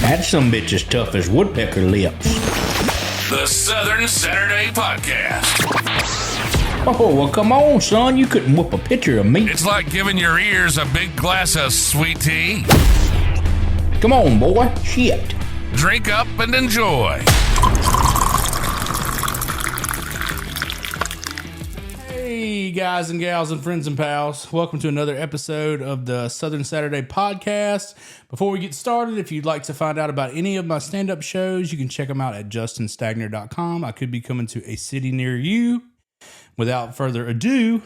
That sumbitch is tough as woodpecker lips. The Southern Saturday Podcast. Oh, well, come on, son. You couldn't whoop a pitcher of meat. It's like giving your ears a big glass of sweet tea. Come on, boy. Shit. Drink up and enjoy. Hey, guys and gals and friends and pals. Welcome to another episode of the Southern Saturday Podcast. Before we get started, if you'd like to find out about any of my stand-up shows, you can check them out at justinstagner.com. I could be coming to a city near you. Without further ado,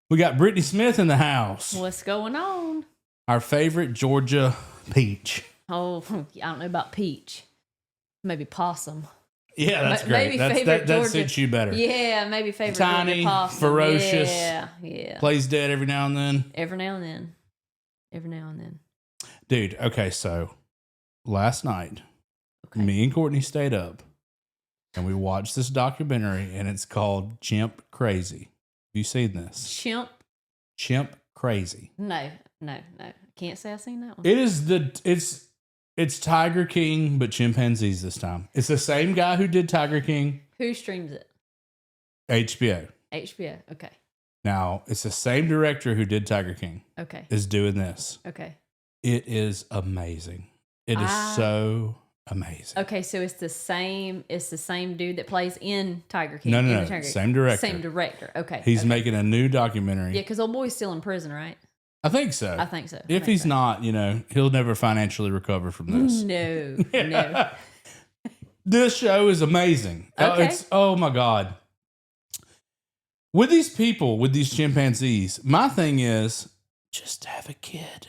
we got Britany Smith in the house. What's going on? Our favorite Georgia peach. Oh, I don't know about peach. Maybe possum. Yeah, that's great. Maybe That suits you better. Yeah, maybe favorite Tiny, Georgia possum. ferocious. Yeah. Plays dead every now and then. Every now and then. Dude, okay, so last night, Okay. me and Courtney stayed up and we watched this documentary and it's called Chimp Crazy. Have you seen this? Chimp Crazy. No. Can't say I've seen that one. It is it's Tiger King, but chimpanzees this time. It's the same guy who did Tiger King. Who streams it? HBO. HBO. Okay. Now, it's the same director who did Tiger King Okay. is doing this. Okay. It is amazing. It is so amazing. Okay, so it's the same dude that plays in Tiger King. No. Same director. Same director. Okay. He's okay. making a new documentary. Yeah, because old boy's still in prison, right? I think so. I think so. If he's not, he'll never financially recover from this. No. This show is amazing. Okay. Oh my God. With these people, with these chimpanzees, my thing is just have a kid.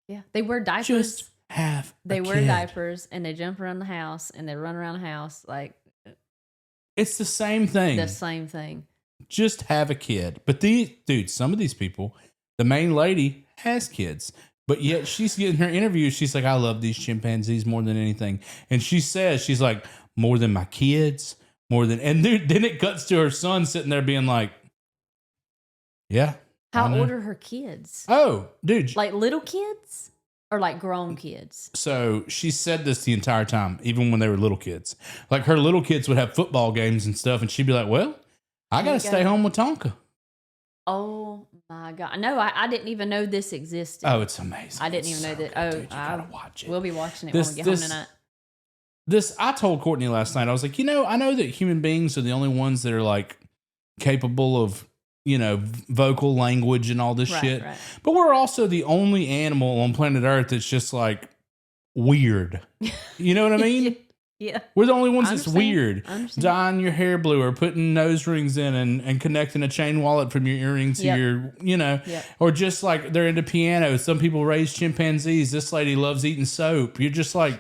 Yeah. They wear diapers. Just have They a wear kid. diapers and they jump around the house and they run around the house like It's the same thing. the same thing. Just have a kid. But some of these people, the main lady has kids, but yet she's getting her interview. She's like, I love these chimpanzees more than anything. And she says, she's like, more than my kids, and dude, then it cuts to her son sitting there being like, yeah. How old are her kids? Oh, dude. Like little kids or like grown kids? So she said this the entire time, even when they were little kids. Like her little kids would have football games and stuff, and she'd be like, well, I got to stay home with Tonka. Oh my God. No, I didn't even know this existed. Oh, it's amazing. I didn't even know that. Dude, you gotta watch it. We'll be watching it when we get home tonight. I told Courtney last night, I was like, I know that human beings are the only ones that are like capable of, vocal language and all this shit. Right. But we're also the only animal on planet Earth that's just like weird. You know what I mean? Yeah. We're the only ones I that's understand. weird. I understand. Dyeing your hair blue or putting nose rings in and connecting a chain wallet from your earrings to your, Yep. or just like they're into piano. Some people raise chimpanzees. This lady loves eating soap. You're just like,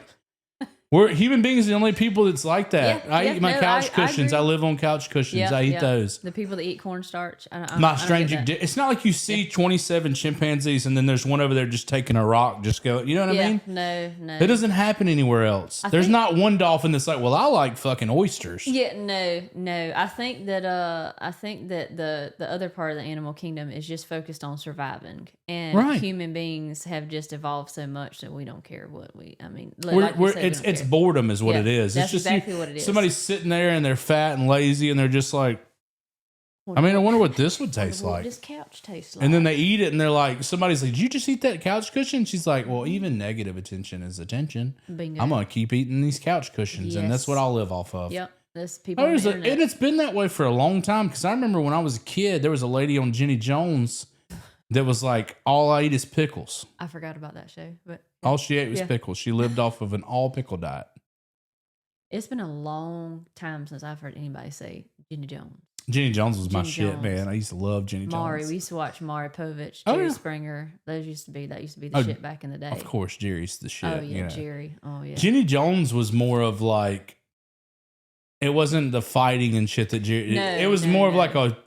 we're human beings are the only people that's like that. Yeah, I eat my couch I cushions. I agree. live on couch cushions. I eat those. The people that eat cornstarch. My strange, it's not like you see 27 chimpanzees and then there's one over there just taking a rock, just go, you know what I mean? No. It doesn't happen anywhere else. There's not one dolphin that's like, well, I like fucking oysters. Yeah, no. I think that the other part of the animal kingdom is just focused on surviving, and human beings have just evolved so much that we don't care what It's boredom is what it is. That's It's just exactly what it is. Somebody's sitting there and they're fat and lazy and they're just like, I wonder what this would taste like. What this couch tastes like. And then they eat it and they're like, somebody's like, did you just eat that couch cushion? She's like, well, even negative attention is attention. Bingo. I'm going to keep eating these couch cushions and that's what I'll live off of. Yep. That's people on the internet. And it's been that way for a long time because I remember when I was a kid, there was a lady on Jenny Jones that was like, all I eat is pickles. I forgot about that show, but All she ate was pickles. She lived off of an all pickle diet. it's been a long time since I've heard anybody say Jenny Jones. Jenny Jones was my Jenny shit, Jones. man. I used to love Jenny Maury, Jones. we used to watch Maury Povich, Oh, Jerry yeah. Springer. That used to be the shit back in the day. Of course, Jerry's the shit. Oh yeah, Jerry. Oh yeah. Jenny Jones was more of like, it wasn't the fighting and shit that Jerry. No, it was no, more of no. like a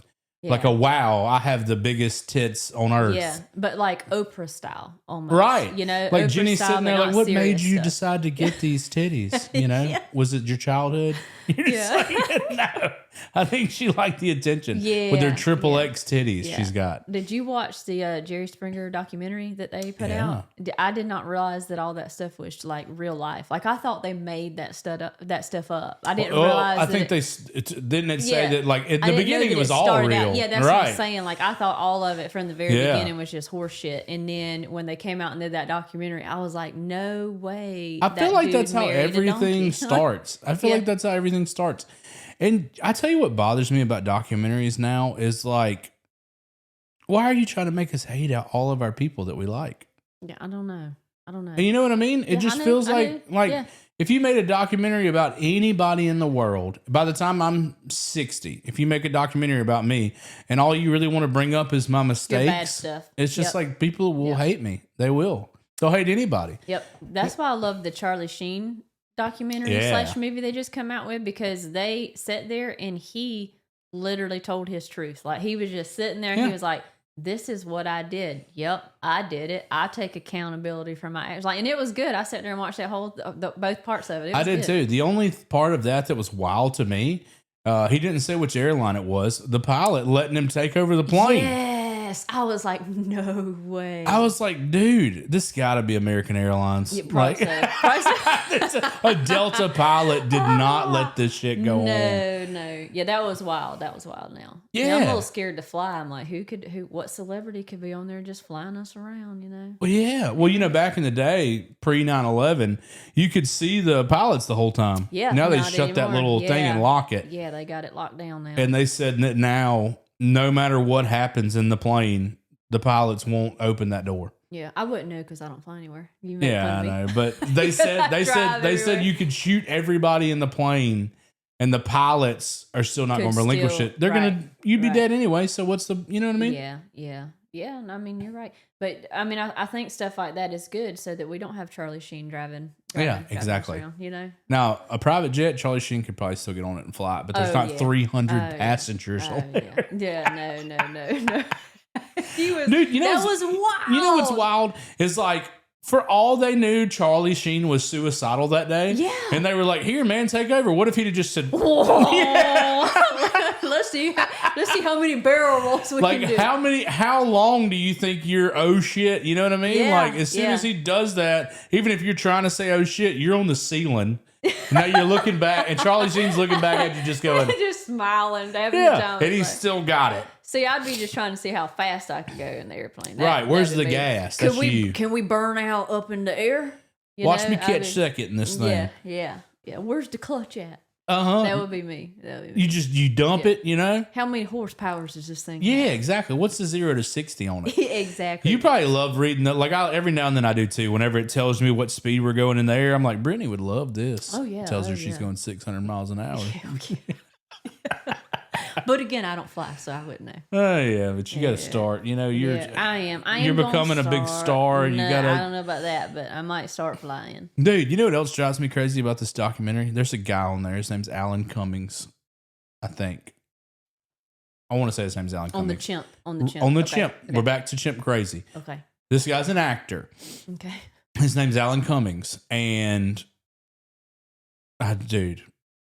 Like a wow, I have the biggest tits on earth. Yeah, but like Oprah style almost. Right. You know, like Oprah Jenny's style, sitting there but like, not what made serious you stuff. decide to get these titties? You know, Yeah. was it your childhood? You're just Yeah. like, no. I think she liked the attention Yeah, with her triple yeah. X titties Yeah. she's got. Did you watch the Jerry Springer documentary that they put out? I did not realize that all that stuff was like real life. Like I thought they made that stuff up. I didn't realize. I think didn't it say that like at the beginning it was all real. Yeah, that's right. what I'm saying. Like I thought all of it from the very beginning was just horse shit. And then when they came out and did that documentary, I was like, no way. I feel like that's how everything starts. I feel like that's how everything starts. And I tell you what bothers me about documentaries now is like, why are you trying to make us hate out all of our people that we like? Yeah, I don't know. And you know what I mean? It just feels like if you made a documentary about anybody in the world, by the time I'm 60, if you make a documentary about me and all you really want to bring up is my mistakes, your bad stuff. It's just like people will hate me. They will. They'll hate anybody. Yep. That's why I love the Charlie Sheen documentary / movie they just come out with, because they sat there and he literally told his truth. Like he was just sitting there and he was like, this is what I did. Yep, I did it. I take accountability for my actions. Like, and it was good. I sat there and watched that whole both parts of it. I did too. The only part of that was wild to me, he didn't say which airline it was. The pilot letting him take over the plane. Yes, I was like, no way. I was like, dude, this got to be American Airlines. Yeah, probably so. A Delta pilot did not let this shit go on. No. Yeah, that was wild. Now. Yeah. I'm a little scared to fly. I'm like, what celebrity could be on there just flying us around, you know? Well, yeah. Well, you know, back in the day, pre 9/11, you could see the pilots the whole time. Yeah. Now they shut that little thing and lock it. Yeah, they got it locked down now. And they said that now, no matter what happens in the plane, the pilots won't open that door. Yeah, I wouldn't know because I don't fly anywhere. I know, but they said you could shoot everybody in the plane, and the pilots are still not going to relinquish it. They're you'd be dead anyway. So what's the, you know what I mean? Yeah. I mean, you're right, but I mean, I think stuff like that is good so that we don't have Charlie Sheen driving yeah, exactly. around, you know. Now, a private jet, Charlie Sheen could probably still get on it and fly, but there's not 300 passengers on there. Yeah, no. Dude, that was wild. You know what's wild is like, for all they knew, Charlie Sheen was suicidal that day. Yeah. And they were like, here, man, take over. What if he'd have just said, let's see how many barrel rolls we can do. How long do you think you're oh shit? You know what I mean? Yeah, like, as soon as he does that, even if you're trying to say oh shit, you're on the ceiling. Now you're looking back, and Charlie Sheen's looking back at you just going, just smiling, having the time. And he's still got it. See, I'd be just trying to see how fast I could go in the airplane. Right, where's the gas? That's you. Can we burn out up in the air? Watch me catch second in this thing. Yeah. Where's the clutch at? That would be me. You dump it, you know? How many horsepowers does this thing have? have? Exactly. What's the 0 to 60 on it? Exactly. You probably love reading that. Like, every now and then I do too. Whenever it tells me what speed we're going in the air, I'm like, Britany would love this. Oh, yeah. It tells her she's going 600 miles an hour. Yeah. But again, I don't fly, so I wouldn't know. Oh yeah, but you got to start. You know, I am. You're becoming a big star. No, you gotta. I don't know about that, but I might start flying. Dude, you know what else drives me crazy about this documentary? There's a guy on there. His name's Alan Cummings, I think. I want to say his name's Alan Cummings. On the chimp. Okay. Chimp. We're back to chimp crazy. Okay. This guy's an actor. Okay. His name's Alan Cummings, and dude,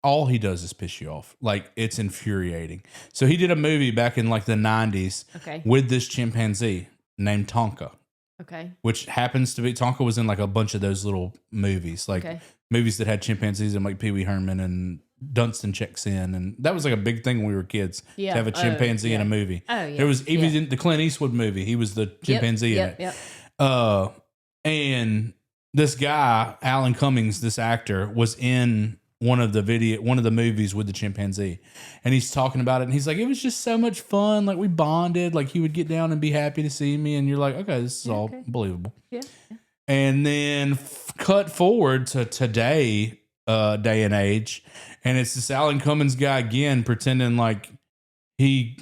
all he does is piss you off. Like, it's infuriating. So he did a movie back in like the 90s with this chimpanzee named Tonka. Okay. Which happens to be, Tonka was in like a bunch of those little movies, like movies that had chimpanzees in, like Pee Wee Herman and Dunstan Checks In. And that was like a big thing when we were kids to have a chimpanzee in a movie. Oh, yeah. There was even in the Clint Eastwood movie, he was the chimpanzee in it. And this guy, Alan Cummings, this actor, was in one of the movies with the chimpanzee, and he's talking about it, and he's like, it was just so much fun, like we bonded, like he would get down and be happy to see me, and you're like, okay, this is all believable. And then cut forward to today, day and age, and it's this Alan Cummings guy again pretending like he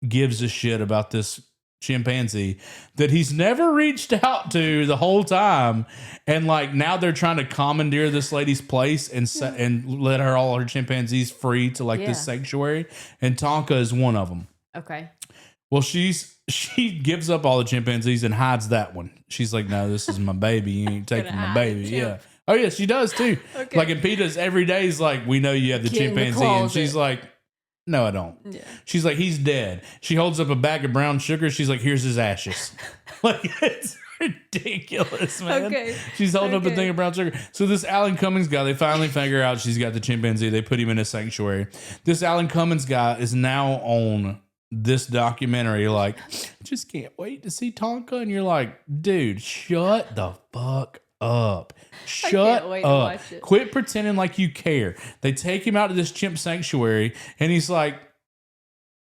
gives a shit about this chimpanzee that he's never reached out to the whole time, and like now they're trying to commandeer this lady's place and let all her chimpanzees free to like this sanctuary, and Tonka is one of them. Okay. Well, she gives up all the chimpanzees and hides that one. She's like, no, this is my baby. You ain't taking my baby. Yeah. Oh yeah, she does too. Like, and PETA's every day is like, we know you have the chimpanzee, and she's like, No, I don't. Yeah. She's like, he's dead. She holds up a bag of brown sugar. She's like, here's his ashes. Like, it's ridiculous, man. Okay. She's holding up a thing of brown sugar. So this Alan Cummings guy, they finally figure out she's got the chimpanzee. They put him in a sanctuary. This Alan Cummings guy is now on this documentary, like, just can't wait to see Tonka. And you're like, dude, shut the fuck up. Shut up. Quit pretending like you care. They take him out to this chimp sanctuary, and he's like,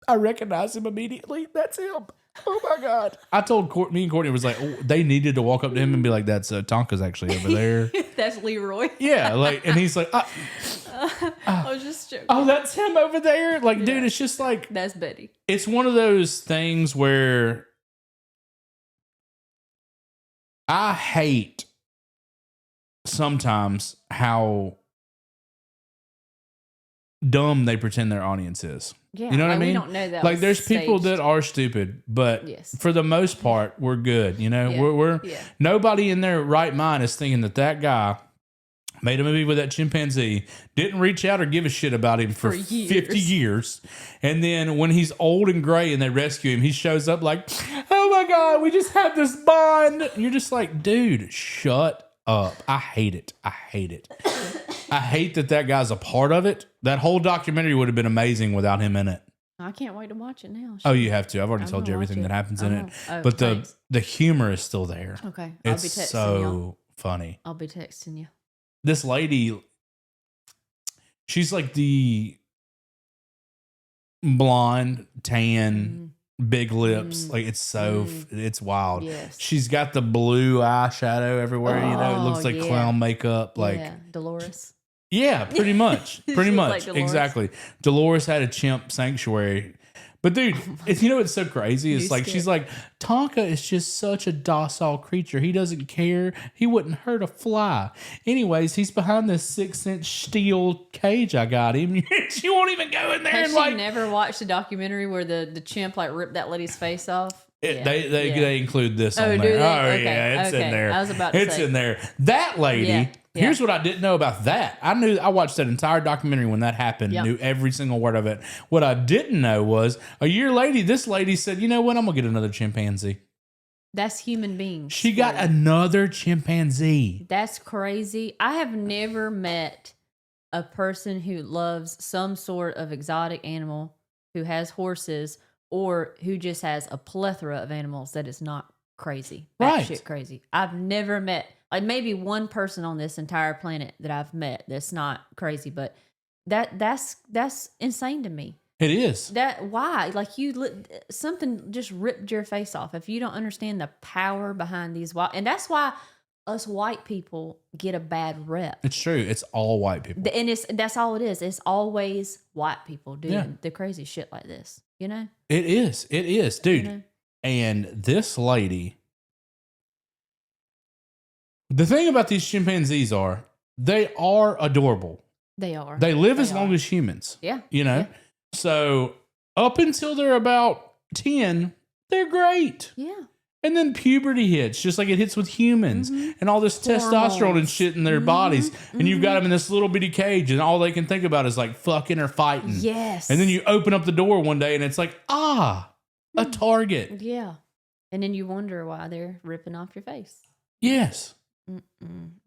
I recognize him immediately. That's him. Oh my God. I told me and Courtney was like, oh, they needed to walk up to him and be like, that's Tonka's actually over there. That's Leroy. Yeah. Like, and he's like, I was just joking. Oh, that's him over there. Like, dude, it's just like, that's Betty. It's one of those things where I hate sometimes how dumb they pretend their audience is. Yeah, you know what I mean? We don't know that. Like, there's people that are stupid, but for the most part, we're good. You know, we're nobody in their right mind is thinking that guy made a movie with that chimpanzee, didn't reach out or give a shit about him for 50 years. And then when he's old and gray and they rescue him, he shows up like, oh my God, we just had this bond. And you're just like, dude, shut up. I hate it. I hate it. I hate that guy's a part of it. That whole documentary would have been amazing without him in it. I can't wait to watch it now. Oh, you have to. I've already told you everything that happens in it. Oh, but the humor is still there. Okay. It's so funny. I'll be texting you. This lady, she's like the blonde, tan, big lips. Like, it's it's wild. Yes. She's got the blue eyeshadow everywhere. You know, it looks like clown makeup. Like Dolores. Yeah, pretty much. Pretty much. Like Exactly. Dolores had a chimp sanctuary. But dude, you know what's so crazy? It's like, she's like, Tonka is just such a docile creature. He doesn't care. He wouldn't hurt a fly. Anyways, he's behind this 6-inch steel cage I got him. She won't even go in there. Has and she never watched a documentary where the chimp like ripped that lady's face off? They include this on do there. they? Oh, Okay, yeah, it's in there. I was about to It's say. in there. That lady... Yeah. Here's what I didn't know about that. I watched that entire documentary when that happened, knew every single word of it. What I didn't know was a year later, this lady said, you know what? I'm going to get another chimpanzee. That's human beings. She got another chimpanzee. That's crazy. I have never met a person who loves some sort of exotic animal, who has horses, or who just has a plethora of animals that is not crazy. Batshit crazy. I've never met... Like, maybe one person on this entire planet that I've met that's not crazy, but that's insane to me. It is. Why? Like, something just ripped your face off. If you don't understand the power behind these and that's why us white people get a bad rep. It's true. It's all white people. And that's all it is. It's always white people doing the crazy shit like this. You know? It is, dude. You know? And this lady... The thing about these chimpanzees they are adorable. They are. They live as long as humans. Yeah. You know? Yeah. So up until they're about 10, they're great. Yeah. And then puberty hits, just like it hits with humans, and all this testosterone and shit in their bodies. And you've got them in this little bitty cage, and all they can think about is like fucking or fighting. Yes. And then you open up the door one day, and it's like, a target. Yeah. And then you wonder why they're ripping off your face. Yes.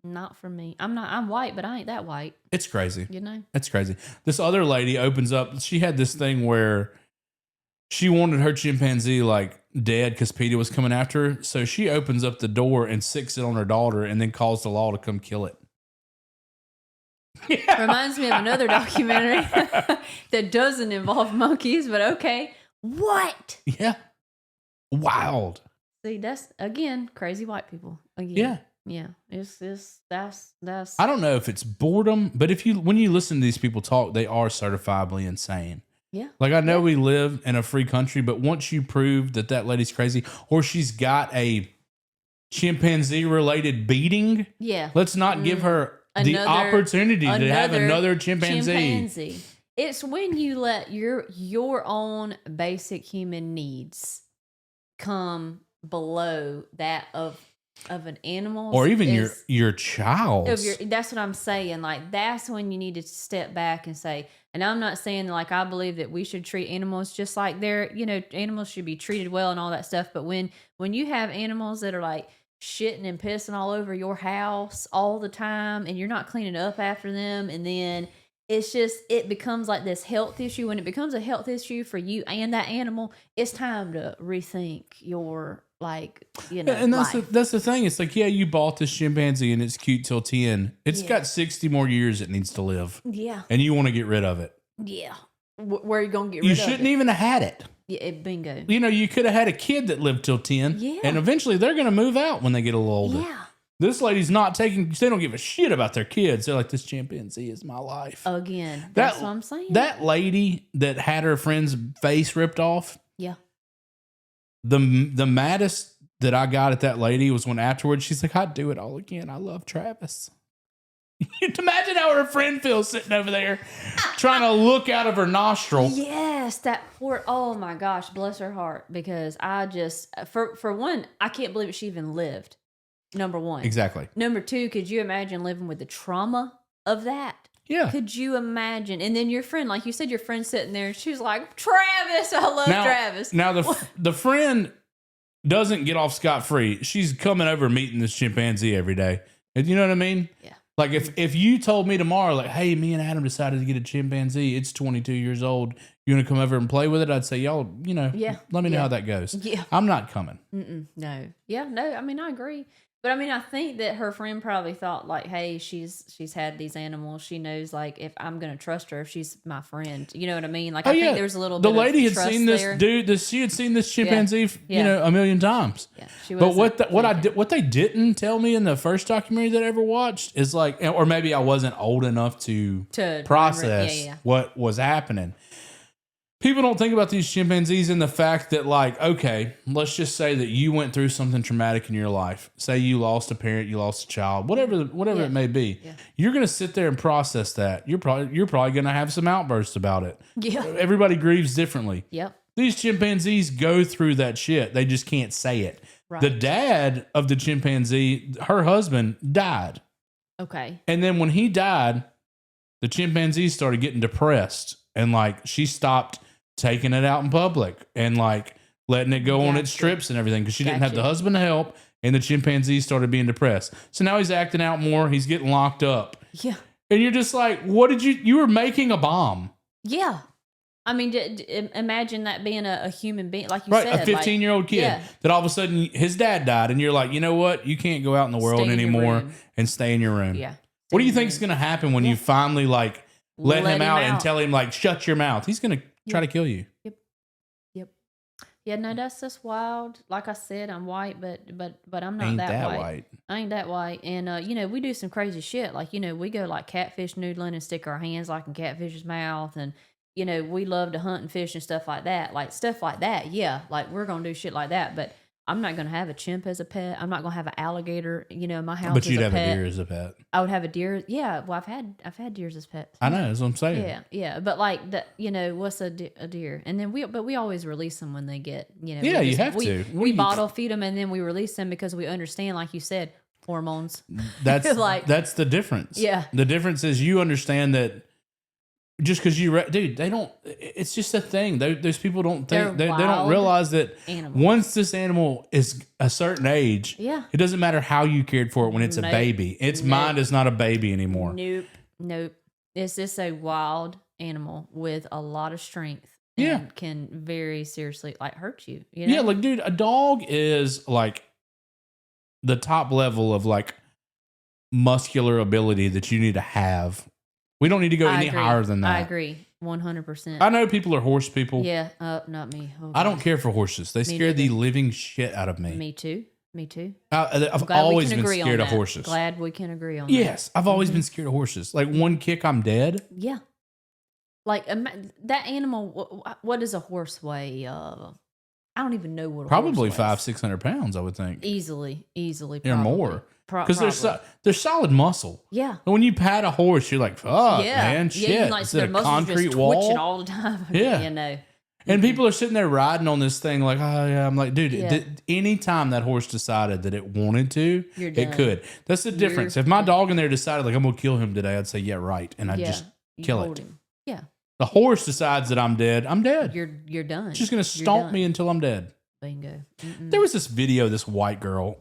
Not for me. I'm white, but I ain't that white. It's crazy. You know? It's crazy. This other lady opens up. She had this thing where she wanted her chimpanzee like dead because PETA was coming after her. So she opens up the door and sicks it on her daughter and then calls the law to come kill it. Yeah. Reminds me of another documentary that doesn't involve monkeys, but okay. What? Yeah. Wild. See, that's, again, crazy white people. Again. Yeah. Yeah, that's. I don't know if it's boredom, but when you listen to these people talk, they are certifiably insane. Yeah. Like, I know we live in a free country, but once you prove that lady's crazy, or she's got a chimpanzee related beating, let's not give her the opportunity to have another chimpanzee. It's when you let your own basic human needs come below that of of an animal, or even your child. That's what I'm saying. Like, that's when you need to step back and say, and I'm not saying like I believe that we should treat animals just like they're, animals should be treated well and all that stuff. But when you have animals that are like shitting and pissing all over your house all the time and you're not cleaning up after them, and then it becomes like this health issue. When it becomes a health issue for you and that animal, it's time to rethink your, and that's the thing. It's like, yeah, you bought this chimpanzee and it's cute till 10. It's got 60 more years it needs to live. Yeah. And you want to get rid of it. Yeah. Where are you going to get rid of it? You shouldn't even have had it. Yeah, bingo. You could have had a kid that lived till 10. Yeah. And eventually they're going to move out when they get a little older. Yeah. This lady's not they don't give a shit about their kids. They're like, this chimpanzee is my life. Again, that's what I'm saying. That lady that had her friend's face ripped off. Yeah. The maddest that I got at that lady was when afterwards she's like, I'd do it all again. I love Travis. Imagine how her friend feels sitting over there trying to look out of her nostril. Yes, that poor, oh my gosh, bless her heart. Because I just, for one, I can't believe she even lived. Number one. Exactly. Number two, could you imagine living with the trauma of that? Yeah. Could you imagine? And then your friend, like you said, your friend sitting there, and she was like, Travis, I love Travis. Now, the friend doesn't get off scot-free. She's coming over meeting this chimpanzee every day. And you know what I mean? Yeah. Like, if you told me tomorrow, like, hey, me and Adam decided to get a chimpanzee. It's 22 years old. You want to come over and play with it? I'd say, y'all, let me know how that goes. Yeah. I'm not coming. No. Yeah, no, I mean, I agree. But I mean, I think that her friend probably thought like, hey, she's had these animals. She knows like if I'm going to trust her, if she's my friend. You know what I mean? Like, I think there's a little bit of trust there. The lady had seen this dude, she had seen this chimpanzee, a million times. Yeah, she was. But what they didn't tell me in the first documentary that I ever watched is like, or maybe I wasn't old enough to process what was happening. People don't think about these chimpanzees and the fact that, like, okay, let's just say that you went through something traumatic in your life. Say you lost a parent, you lost a child, whatever it may be. Yeah. You're going to sit there and process that. You're probably going to have some outbursts about it. Yeah. Everybody grieves differently. Yep. These chimpanzees go through that shit. They just can't say it. Right. The dad of the chimpanzee, her husband, died. Okay. And then when he died, the chimpanzee started getting depressed, and like she stopped taking it out in public and like letting it go on its trips and everything because she didn't have the husband to help, and the chimpanzee started being depressed. So now he's acting out more. He's getting locked up. Yeah. And you're just like, what did you were making a bomb. Yeah. I mean, imagine that being a human being, like you said. A 15-year-old kid that all of a sudden his dad died, and you're like, you know what? You can't go out in the world anymore and stay in your room. Yeah. What do you think is going to happen when you finally like let him out and tell him like, shut your mouth? He's going to try to kill you. Yep. Yeah, no, that's just wild. Like I said, I'm white, but I'm not that white. I ain't that white. And we do some crazy shit. Like, we go like catfish noodling and stick our hands like in catfish's mouth, and we love to hunt and fish and stuff like that. Like stuff like that, yeah. Like we're gonna do shit like that, but I'm not gonna have a chimp as a pet. I'm not gonna have an alligator, in my house. But you'd have pet. a deer as a pet. I would have a deer. Yeah, well, I've had deers as pets. I know, that's what I'm saying. Yeah. But like that, what's a deer? And then we always release them when they get, Yeah, you have to. We bottle feed them and then we release them because we understand, like you said, hormones. That's that's the difference. Yeah. The difference is you understand that. Just because dude, they don't. It's just a thing. Those people don't think they don't realize that once this animal is a certain age, it doesn't matter how you cared for it when it's a baby. Its mind is not a baby anymore. Nope. It's just a wild animal with a lot of strength. And can very seriously like hurt you. Yeah, like dude, a dog is like the top level of like muscular ability that you need to have. We don't need to go any higher than that. I agree. 100%. I know people are horse people. Yeah, not me. Oh, I don't care for horses. They scare the living shit out of me. Me too. I've always been scared of horses. Glad we can agree on that. Yes, I've always been scared of horses. Like one kick, I'm dead. Yeah. Like that animal, what does a horse weigh? I don't even know what. Probably 500-600 pounds, I would think. Easily. Or more. Because they're solid muscle. Yeah. And when you pat a horse, you're like, fuck, man, shit. Yeah, like it's their a muscles concrete just wall. twitching all the time. Yeah. And And people are sitting there riding on this thing like, oh yeah. I'm like, dude, anytime that horse decided that it wanted to, it could. That's the difference. If my dog in there decided like I'm gonna kill him today, I'd say yeah, right, and I'd just kill it. Him. Yeah. The horse decides that I'm dead. I'm dead. You're done. It's just gonna stomp me until I'm dead. Bingo. There was this video, this white girl.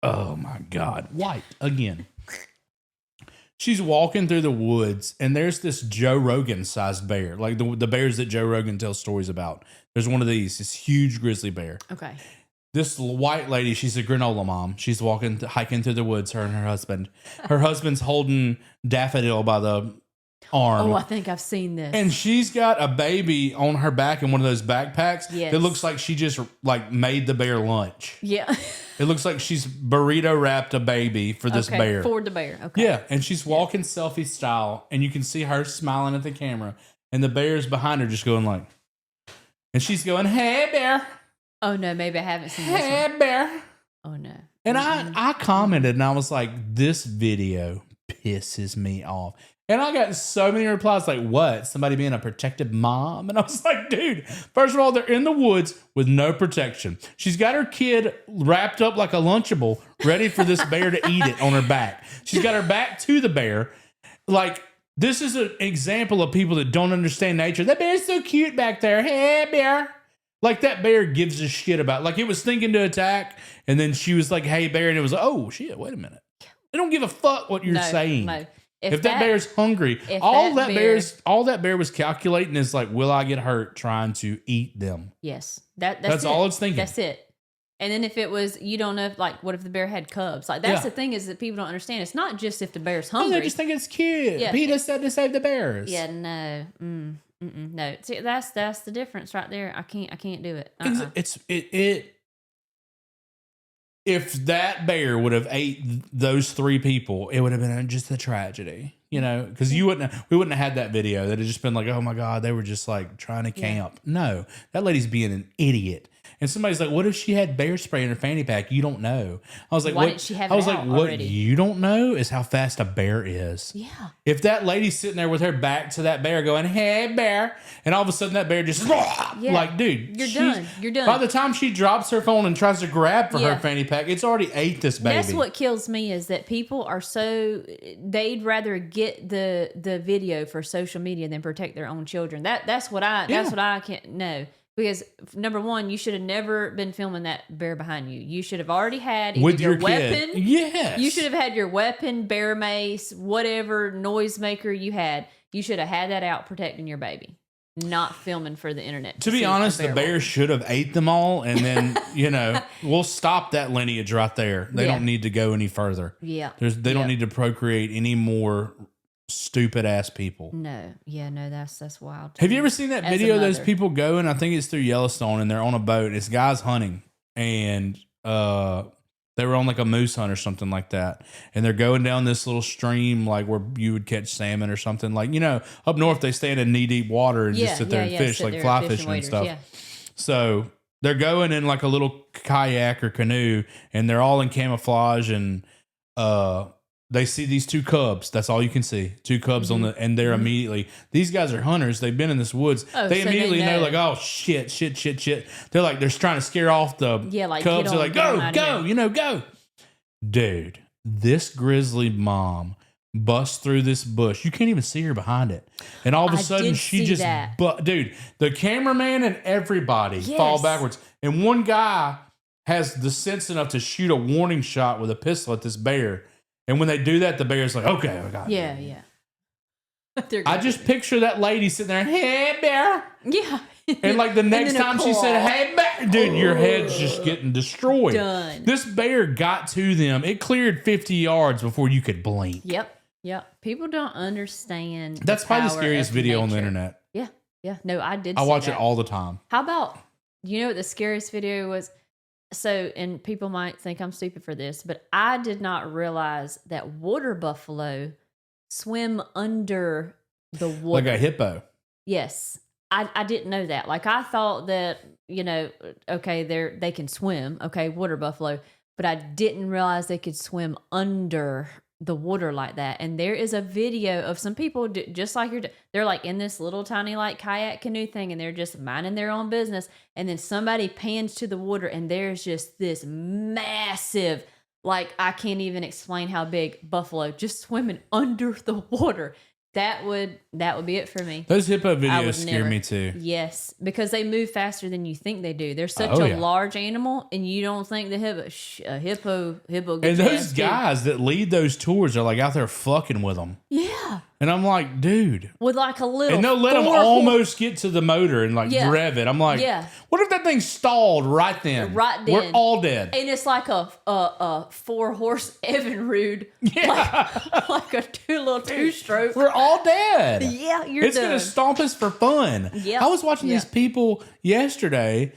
Oh my God, white again. She's walking through the woods, and there's this Joe Rogan-sized bear, like the bears that Joe Rogan tells stories about. There's one of these, this huge grizzly bear. Okay. This white lady, she's a granola mom. She's hiking through the woods, her and her husband. Her husband's holding Daffodil by the arm. Oh, I think I've seen this. And she's got a baby on her back in one of those backpacks. Yes. It looks like she just like made the bear lunch. Yeah. It looks like she's burrito wrapped a baby for this bear. For the bear. Okay. Yeah. And she's walking selfie style, and you can see her smiling at the camera, and the bear's behind her just going like, and she's going, hey, bear. Oh, no. Maybe I haven't seen this Hey, one. bear. Oh, no. And I commented, and I was like, this video pisses me off. And I got so many replies like, what? Somebody being a protective mom? And I was like, dude, first of all, they're in the woods with no protection. She's got her kid wrapped up like a Lunchable, ready for this bear to eat it on her back. She's got her back to the bear. Like, this is an example of people that don't understand nature. That bear's so cute back there. Hey, bear. Like, that bear gives a shit about, like, it was thinking to attack, and then she was like, hey, bear, and it was like, oh, shit, wait a minute. They don't give a fuck what you're saying. No. If that bear's hungry, all that bear was calculating is like, will I get hurt trying to eat them? Yes. That's all it's thinking. That's it. And then if it was, you don't know, if, like, what if the bear had cubs? Like, that's the thing is that people don't understand. It's not just if the bear's hungry. No, they just think it's cute. Yeah. PETA said to save the bears. Yeah, no. No. See, that's the difference right there. I can't do it. If that bear would have ate those three people, it would have been just a tragedy, you know, because we wouldn't have had that video. That had just been like, oh my God, they were just like trying to camp. No, that lady's being an idiot. And somebody's like, what if she had bear spray in her fanny pack? You don't know. I was like, why didn't she have it I was out like, what already? You don't know is how fast a bear is. Yeah. If that lady's sitting there with her back to that bear going, hey, bear, and all of a sudden that bear just, like, dude. You're done. You're done. By the time she drops her phone and tries to grab for her fanny pack, it's already ate this baby. That's what kills me is that people are so, they'd rather get the video for social media than protect their own children. That's what I can't know. Because number one, you should have never been filming that bear behind you. You should have already had with your weapon. Kid. Yes. You should have had your weapon, bear mace, whatever noisemaker you had. You should have had that out protecting your baby, not filming for the internet. To be honest, the bear should have ate them all, and then we'll stop that lineage right there. They don't need to go any further. Yeah, they don't need to procreate any more stupid ass people. No, that's wild. Have you ever seen that video of those people going? I think it's through Yellowstone, and they're on a boat. It's guys hunting, and they were on like a moose hunt or something like that, and they're going down this little stream like where you would catch salmon or something. Like, up north they stand in knee deep water and just sit there and fish, like fly fishing and stuff. Yeah. So they're going in like a little kayak or canoe, and they're all in camouflage, and they see these two cubs. That's all you can see. Two cubs and they're immediately, these guys are hunters. They've been in this woods. They immediately know like, oh shit. They're like, they're trying to scare off the cubs. They're like, go, go. Dude, this grizzly mom busts through this bush. You can't even see her behind it. And all of a sudden she just, dude, the cameraman and everybody fall backwards. And one guy has the sense enough to shoot a warning shot with a pistol at this bear. And when they do that, the bear's like, okay, I got it. Yeah. I just picture that lady sitting there, hey, bear. Yeah. And like the next time she said, hey, bear, dude, your head's just getting destroyed. Done. This bear got to them. It cleared 50 yards before you could blink. Yep. People don't understand. That's probably the scariest video on the internet. Yeah. No, I did. I watch it all the time. How about, what the scariest video was? So, and people might think I'm stupid for this, but I did not realize that water buffalo swim under the water. Like a hippo. Yes. I didn't know that. Like, I thought that, okay, they can swim, okay, water buffalo, but I didn't realize they could swim under the water like that. And there is a video of some people just like they're like in this little tiny like kayak canoe thing, and they're just minding their own business. And then somebody pans to the water, and there's just this massive, like I can't even explain how big, buffalo just swimming under the water. That would be it for me. Those hippo videos scare me too. Yes, because they move faster than you think they do. They're such a large animal, and you don't think the hippo. And those guys that lead those tours are like out there fucking with them. Yeah. And I'm like, dude. With like a little. And they'll let them almost get to the motor and like rev it. I'm like, what if that thing stalled right then? Right then. We're all dead. And it's like a 4-horse Evinrude. Yeah. Like a two-stroke. We're all dead. Yeah, you're It's done. going to stomp us for fun. Yep. I was watching these people yesterday,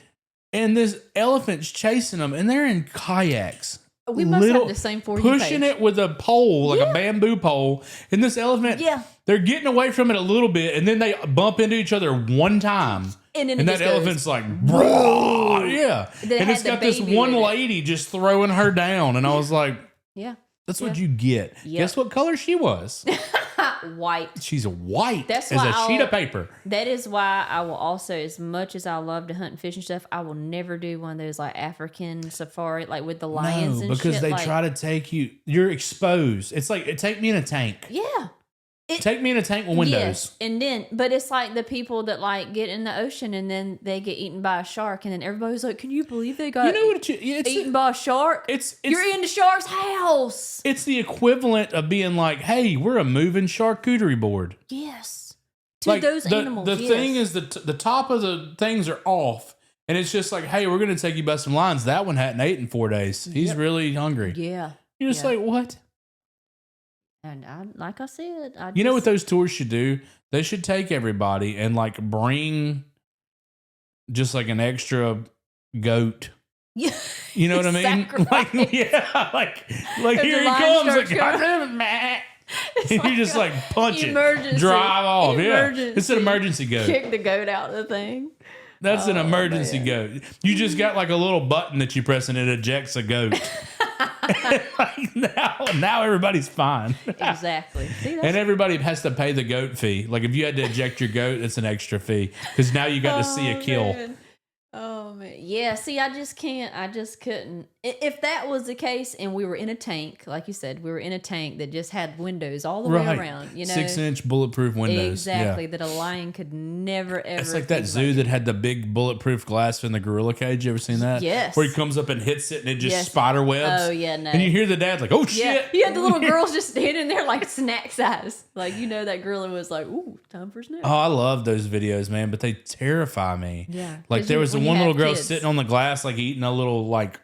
and this elephant's chasing them, and they're in kayaks. We must have the same For You page. Pushing it with a pole, like a bamboo pole. And this elephant, they're getting away from it a little bit, and then they bump into each other one time. And that elephant's like, yeah. And it's got this one lady just throwing her down. And I was like, that's what you get. Guess what color she was? White. She's white That's as a sheet of paper. That is why I will also, as much as I love to hunt and fish and stuff, I will never do one of those like African safari, like with the lions and shit. Because they try to take you, you're exposed. It's like, take me in a tank. Yeah. Take me in a tank with windows. Yes, and then, but it's like the people that like get in the ocean and then they get eaten by a shark, and then everybody's like, "Can you believe they got eaten by a shark?" You're in the shark's house. It's the equivalent of being like, "Hey, we're a moving charcuterie board." Yes, to those animals. The thing is that the top of the things are off, and it's just like, "Hey, we're going to take you by some lines." That one hadn't ate in 4 days. He's really hungry. Yeah, you're just like, what? And like I said, you know what those tours should do? They should take everybody and like bring just like an extra goat. Yeah, you know what I mean? Like, like here he comes. Like, and you just like punch it, drive off. It's an emergency goat. Kick the goat out of the thing. That's an emergency goat. You just got like a little button that you press and it ejects a goat. Like now everybody's fine. Exactly. See, and everybody has to pay the goat fee. Like if you had to eject your goat, it's an extra fee because now you got to see a kill. Man. Oh man, yeah. See, I just can't. I just couldn't. If that was the case, and we were in a tank, like you said, we were in a tank that just had windows all the way around. You know, 6-inch bulletproof windows. Exactly. That a lion could never ever. It's like that zoo that had the big bulletproof glass in the gorilla cage. You ever seen that? Yes. Where he comes up and hits it and it just spider webs. Oh yeah, no. And you hear the dad like, "Oh shit!" Yeah, the little girls just standing there like snack size. Like that gorilla was like, "Ooh, time for snack." Oh, I love those videos, man, but they terrify me. Yeah. Like there was one little girl sitting on the glass, like eating a little like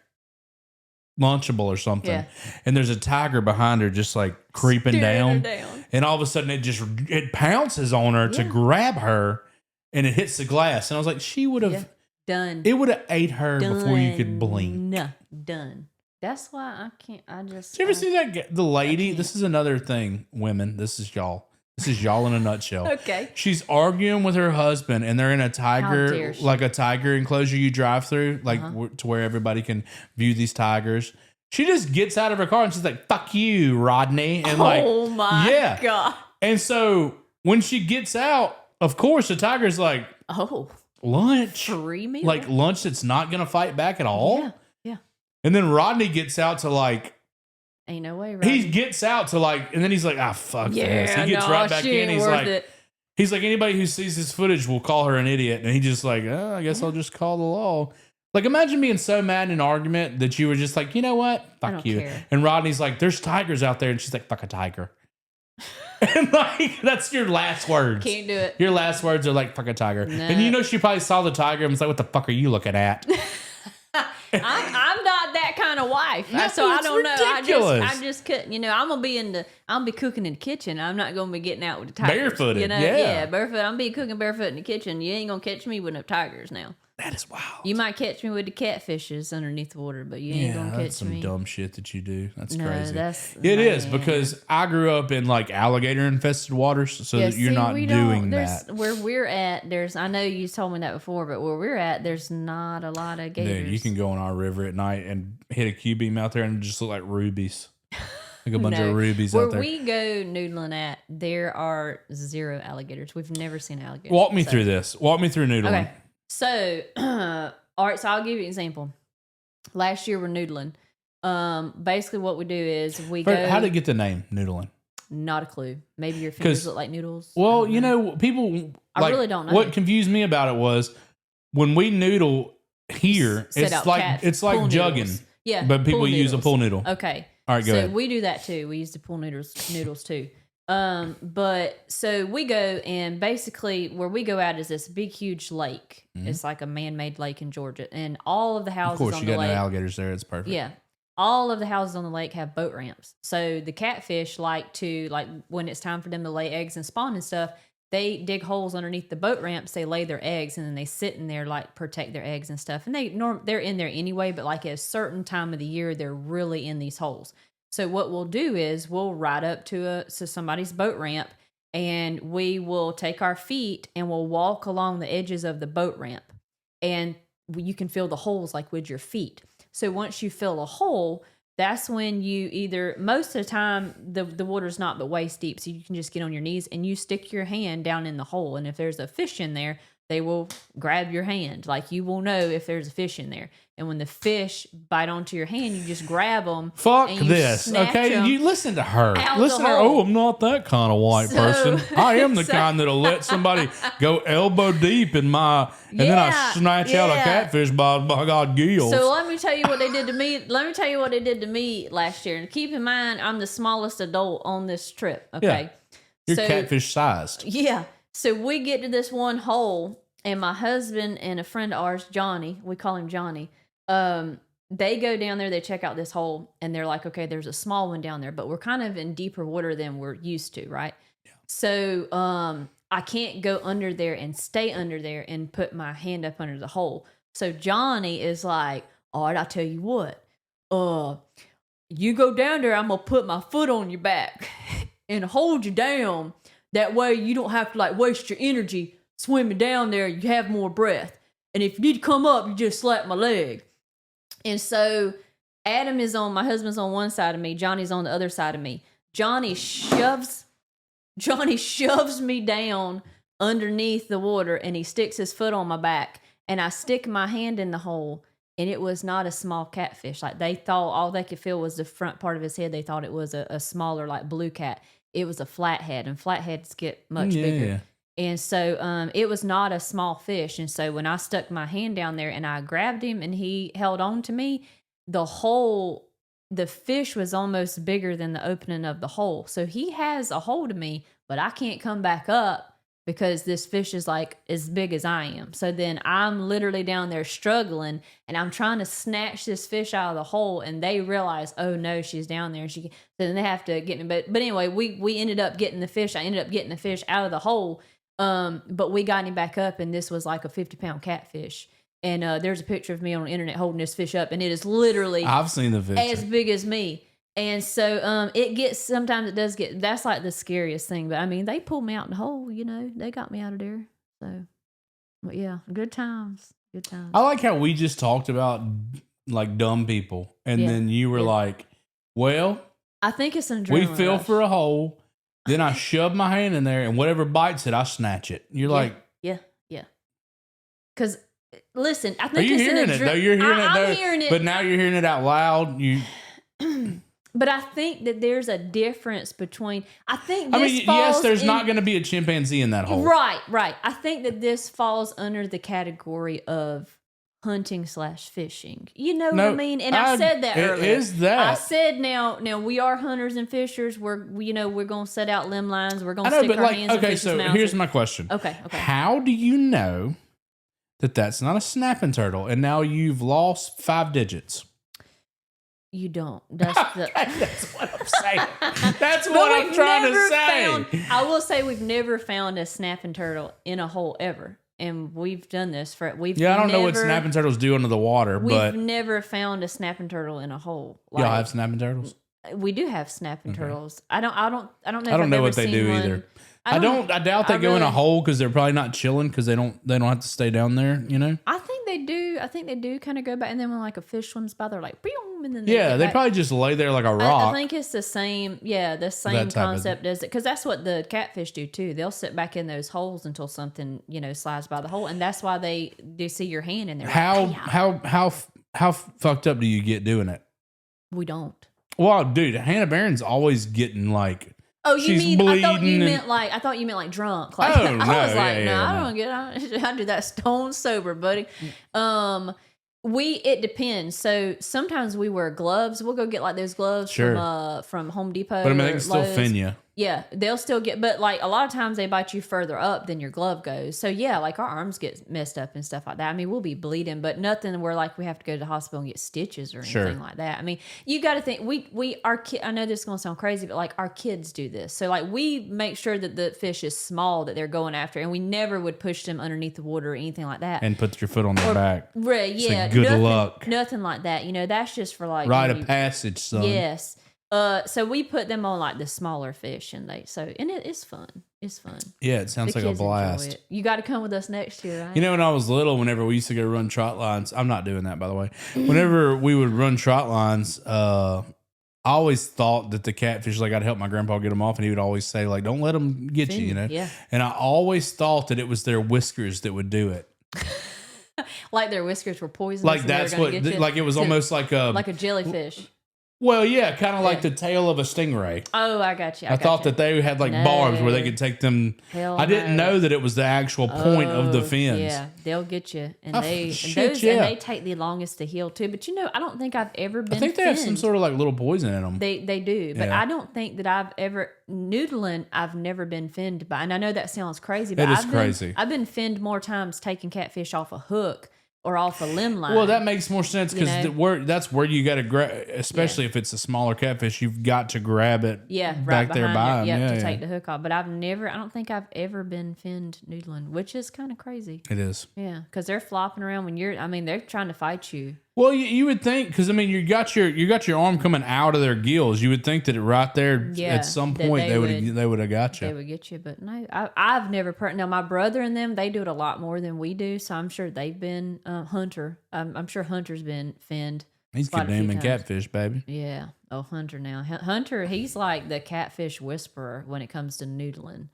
Lunchable or something, and there's a tiger behind her, just like creeping down, and all of a sudden it pounces on her to grab her, and it hits the glass, and I was like, she would have done. It would have ate her before you could blink. Done. That's why I can't. Did you ever see that the lady? This is another thing, women. This is y'all. This is y'all in a nutshell. Okay. She's arguing with her husband, and they're in a tiger, like a tiger enclosure you drive through, like to where everybody can view these tigers. She just gets out of her car and she's like, "Fuck you, Rodney," and oh my god. And so when she gets out, of course, the tiger's like, "Oh, lunch, free me, like lunch that's not gonna fight back at all." Yeah. And then Rodney gets out to like. Ain't no way, right? He gets out to like, and then he's like, fuck this. He gets right back in. He's like, anybody who sees this footage will call her an idiot. And he just like, I guess I'll just call the law. Like, imagine being so mad in an argument that you were just like, you know what? Fuck you. Care. And Rodney's like, there's tigers out there. And she's like, fuck a tiger. And like, that's your last words. Can't do it. Your last words are like, fuck a tiger. No. And she probably saw the tiger and was like, what the fuck are you looking at? I'm not that kind of wife, no, so I don't ridiculous. know. I just couldn't. I'm gonna be cooking in the kitchen. I'm not gonna be getting out with the tigers. Barefooted, barefoot. I'm gonna be cooking barefoot in the kitchen. You ain't gonna catch me with no tigers now. That is wild. You might catch me with the catfishes underneath the water, but you ain't gonna catch me. That's some dumb shit that you do. That's crazy. It is because I grew up in like alligator infested waters, so that you're not doing that. Where we're at, I know you told me that before, but where we're at, there's not a lot of gators. Dude, you can go on our river at night and hit a Q-beam out there and just look like rubies. Like a bunch No. of rubies Where out there. we go noodling at, there are 0 alligators. We've never seen alligators. Walk me through this. Walk me through noodling. Okay. So, all right. So I'll give you an example. Last year we're noodling. Basically what we do is we go. How did it get the name noodling? Not a clue. Maybe your fingers look like noodles. Well, you know, people. I really don't know. What confused me about it was when we noodle here, Set it's out like cat- it's like pool jugging. noodles. Yeah, But people pool use a noodles. pool noodle. Okay. All right, go so ahead. we do that too. We use the pool noodles too. But so we go, and basically where we go out is this big, huge lake. It's like a man-made lake in Georgia, and all of the houses Of course, on you the got no lake. alligators there. It's perfect. Yeah. All of the houses on the lake have boat ramps. So the catfish like when it's time for them to lay eggs and spawn and stuff, they dig holes underneath the boat ramps, they lay their eggs, and then they sit in there, like protect their eggs and stuff. And they're in there anyway, but like at a certain time of the year, they're really in these holes. So what we'll do is we'll ride up to somebody's boat ramp, and we will take our feet and we'll walk along the edges of the boat ramp, and you can feel the holes like with your feet. So once you fill a hole, that's when you either, most of the time, the water's not but waist deep, so you can just get on your knees and you stick your hand down in the hole. And if there's a fish in there, they will grab your hand. Like, you will know if there's a fish in there. And when the fish bite onto your hand, you just grab them. Fuck and you this. snatch Okay, 'em you listen to her. out Listen the to her. hole. Oh, I'm not that kind of white So- person. I am the so- kind that'll let somebody go elbow deep in my, and then I Yeah, snatch out a yeah. catfish by God gills. So let me tell you what they did to me. Let me tell you what they did to me last year. And keep in mind, I'm the smallest adult on this trip. Okay. You're So- catfish sized. Yeah. So we get to this one hole, and my husband and a friend of ours, Johnny, we call him Johnny, they go down there, they check out this hole, and they're like, okay, there's a small one down there, but we're kind of in deeper water than we're used to, right? Yeah. So I can't go under there and stay under there and put my hand up under the hole. So Johnny is like, all right, I'll tell you what, you go down there, I'm going to put my foot on your back and hold you down. That way you don't have to like waste your energy swimming down there. You have more breath. And if you need to come up, you just slap my leg. And so Adam is my husband's on one side of me. Johnny's on the other side of me. Johnny shoves me down underneath the water, and he sticks his foot on my back, and I stick my hand in the hole, and it was not a small catfish. Like, they thought all they could feel was the front part of his head. They thought it was a smaller, like, blue cat. It was a flathead, and flatheads get much bigger. And so it was not a small fish. And so when I stuck my hand down there and I grabbed him and he held on to me, the fish was almost bigger than the opening of the hole. So he has a hold of me, but I can't come back up because this fish is like as big as I am. So then I'm literally down there struggling, and I'm trying to snatch this fish out of the hole, and they realize, oh no, she's down there. So then they have to get me. But anyway, we ended up getting the fish. I ended up getting the fish out of the hole. But we got him back up, and this was like a 50-pound catfish. And there's a picture of me on the internet holding this fish up, and it is literally I've seen the picture. as big as me. And so sometimes it does get, that's like the scariest thing. But I mean, they pulled me out in the hole, they got me out of there. So, but yeah, good times. Good times. I like how we just talked about like dumb people, and Yeah, then you were yeah. like, well, I think it's an we adrenaline fell rush. for a hole. Then I shove my hand in there, and whatever bites it, I snatch it. You're like, yeah. Because, listen, I are think you it's hearing it though? You're hearing it though. I'm hearing it. But now you're hearing it out loud. But I think that there's a difference between, I think this I mean, falls yes, there's in, not going to be a chimpanzee in that hole. Right. I think that this falls under the category of hunting/fishing. You know what I mean? And I said that it earlier. is that. I said now we are hunters and fishers. We're going to set out limb lines. We're going I to know, stick but our like, hands in okay, fish's so mouths. here's my question. Okay. How do you know that that's not a snapping turtle, and now you've lost 5 digits? You don't. That's the. That's what I'm saying. That's But what I'm we've trying to never say. I will say we've never found a snapping turtle in a hole ever, and we've done this I don't know what snapping turtles do under the water, but We've never found a snapping turtle in a hole. y'all have snapping turtles. We do have snapping turtles. I don't know. I don't know what they do either. I doubt they go in a hole because they're probably not chilling because they don't have to stay down there. I think they do. I think they do kind of go back, and then when like a fish swims by, they're like, "Pew," and then they probably just lay there like a rock. I think it's the same. Yeah, the same concept as it, because that's what the catfish do too. They'll sit back in those holes until something slides by the hole, and that's why they do see your hand in there. How fucked up do you get doing it? We don't. Well, dude, Hannah Barron's always getting like. Oh, she's I thought you meant and... drunk. Like, oh, no, I was like, no, I don't get. I do that stone sober, buddy. It depends. So sometimes we wear gloves. We'll go get like those gloves from Home Depot. But I mean, they can still fin you. Yeah, they'll still get, but like a lot of times they bite you further up than your glove goes. So yeah, like our arms get messed up and stuff like that. I mean, we'll be bleeding, but nothing where like we have to go to the hospital and get stitches or anything like that. I mean, you got to think I know this is going to sound crazy, but like our kids do this. So like we make sure that the fish is small that they're going after, and we never would push them underneath the water or anything like that. And put your foot on their back. Right, yeah. Good luck. Nothing like that. That's just for like rite of passage, son. Yes. So we put them on like the smaller fish, and it's fun. It's fun. Yeah, it sounds like a blast. You got to come with us next year, right? When I was little, whenever we used to go run trot lines, I'm not doing that, by the way. Whenever we would run trot lines, I always thought that the catfish, like I'd help my grandpa get them off, and he would always say, like, don't let them get you, Yeah. And I always thought that it was their whiskers that would do it. Like their whiskers were poisonous. Like that's what, like it was almost like a jellyfish. Well, yeah, kind of like the tail of a stingray. Oh, I got you. I thought that they had like barbs where they could take them. I didn't know that it was the actual point of the fins. Yeah, they'll get you, and they take the longest to heal too. But I don't think I've ever been. I think they have some sort of like little poison in them. They do, but I don't think that I've ever noodling. I've never been finned by, and I know that sounds crazy, but I've been finned more times taking catfish off a hook or off a limb line. Well, that makes more sense because that's where you got to grab, especially if it's a smaller catfish, you've got to grab it back there by him. To take the hook off. But I don't think I've ever been finned noodling, which is kind of crazy. It is. Yeah, because they're flopping around when they're trying to fight you. Well, you would think, because you got your arm coming out of their gills. You would think that right there at some point they would have got you. They would get you, but no, I've never. Now my brother and them, they do it a lot more than we do, so I'm sure they've been Hunter. I'm sure Hunter's been finned. He's good naming catfish, baby. Yeah. Oh, Hunter now. Hunter, he's like the catfish whisperer when it comes to noodling.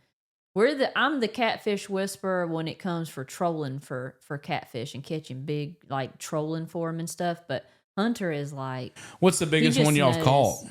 I'm the catfish whisperer when it comes for trolling for catfish and catching big, like trolling for them and stuff. But Hunter is like, what's the biggest one y'all have caught?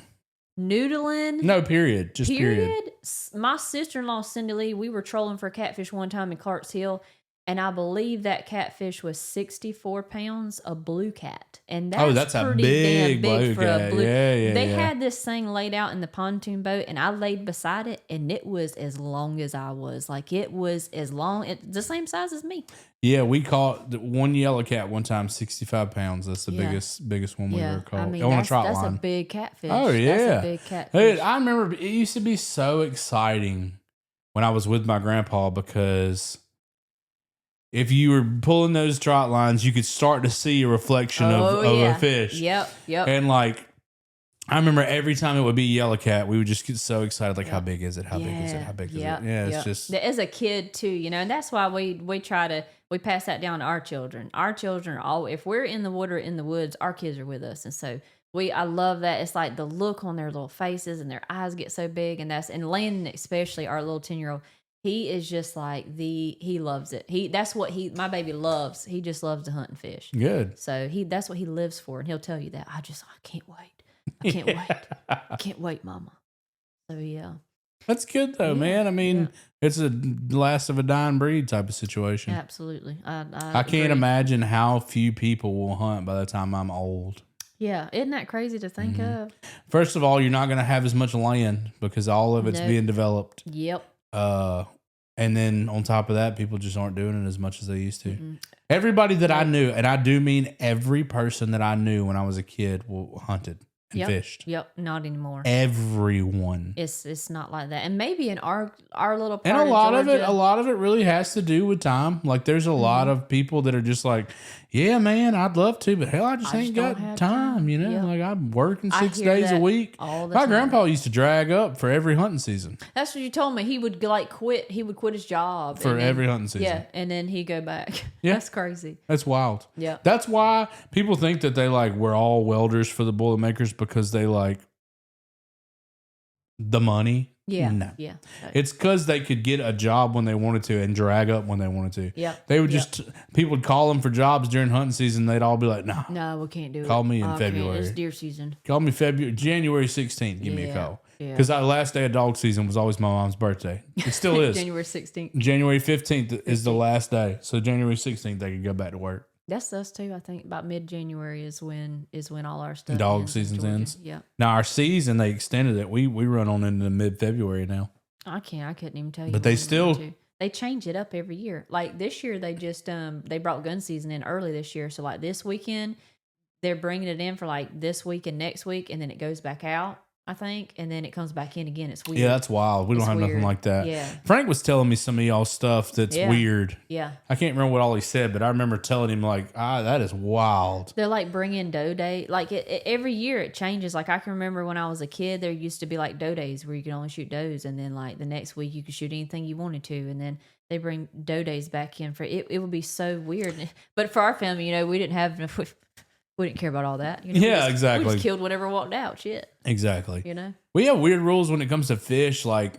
Noodling? No, period. Just period. My sister-in-law, Cindy Lee, we were trolling for catfish one time in Clarks Hill. And I believe that catfish was 64 pounds, a blue cat. And that's a pretty big damn big blue for cat. a blue. They had this thing laid out in the pontoon boat, and I laid beside it, and it was as long as I was. Like, it was as long, the same size as me. Yeah, we caught one yellow cat one time, 65 pounds. That's the biggest one we ever caught. On a trot line. That's a big catfish. Oh, yeah. That's a big catfish. Dude, I remember it used to be so exciting when I was with my grandpa, because if you were pulling those trot lines, you could start to see a reflection of a fish. Yep. And like, I remember every time it would be yellow cat, we would just get so excited. Like, how big is it? How big is it? How big is it? Yeah, it's just. As a kid too, and that's why we pass that down to our children. Our children are all, if we're in the water, in the woods, our kids are with us. And so I love that. It's like the look on their little faces and their eyes get so big. And Landon, especially our little 10-year-old, he is just like he loves it. That's what my baby loves. He just loves to hunt and fish. Good. So that's what he lives for. And he'll tell you that. I can't wait. I can't wait. I can't wait, mama. So yeah. That's good though, man. I mean, it's a last of a dying breed type of situation. Absolutely. I can't imagine how few people will hunt by the time I'm old. Yeah. Isn't that crazy to think of? First of all, you're not going to have as much land because all of it's being developed. Yep. And then on top of that, people just aren't doing it as much as they used to. Mm-hmm. Everybody that I knew, and I do mean every person that I knew when I was a kid, hunted. and fished. Yep, not anymore. Everyone. It's not like that. And maybe in our little part And a lot of Georgia, it really has to do with time. Like there's a lot of people that are just like, yeah, man, I'd love to, but hell, I just ain't don't got have time, you know? Yep. Like I'm working I 6 hear days a that week. all the My time. grandpa used to drag up for every hunting season. That's what you told me. He would like quit. He would quit his job For and then- every hunting season. Yeah, and then he'd go back. Yeah. That's crazy. That's wild. Yeah. That's why people think that we're all welders for the Boilermakers because they like the money. Yeah. No. Yeah. It's because they could get a job when they wanted to and drag up when they wanted to. Yeah. They would just, people would call them for jobs during hunting season. They'd all be like, nah, No, we can't do it. Call me in I can't. February. It's deer season. call me January 16th. Give me a Yeah. call. Yeah. Because our last day of dog season was always my mom's birthday. It still is. January 16th. January 15th is the last day. So January 16th, they could go back to work. That's us too. I think about mid-January is when all our stuff Dog ends in season Georgia. ends. Yeah. Now our season, they extended it. We run on into mid-February now. I couldn't even tell you. But they when still- we're going to. They change it up every year. Like this year, they just they brought gun season in early this year. So like this weekend, they're bringing it in for like this week and next week, and then it goes back out, I think, and then it comes back in again. It's weird. Yeah, that's wild. We don't It's have nothing weird. like that. Yeah. Frank was telling me some of y'all stuff that's Yeah. weird. Yeah. I can't remember what all he said, but I remember telling him like, that is wild. They're like bringing doe day. Like every year it changes. Like I can remember when I was a kid, there used to be like doe days where you could only shoot does, and then like the next week you could shoot anything you wanted to, and then they bring doe days back in for it. It would be so weird. But for our family, you know, we didn't have we didn't care about all that. You know, Yeah, we just, exactly. We just killed whatever walked out. Shit, Exactly. you know. We have weird rules when it comes to fish, like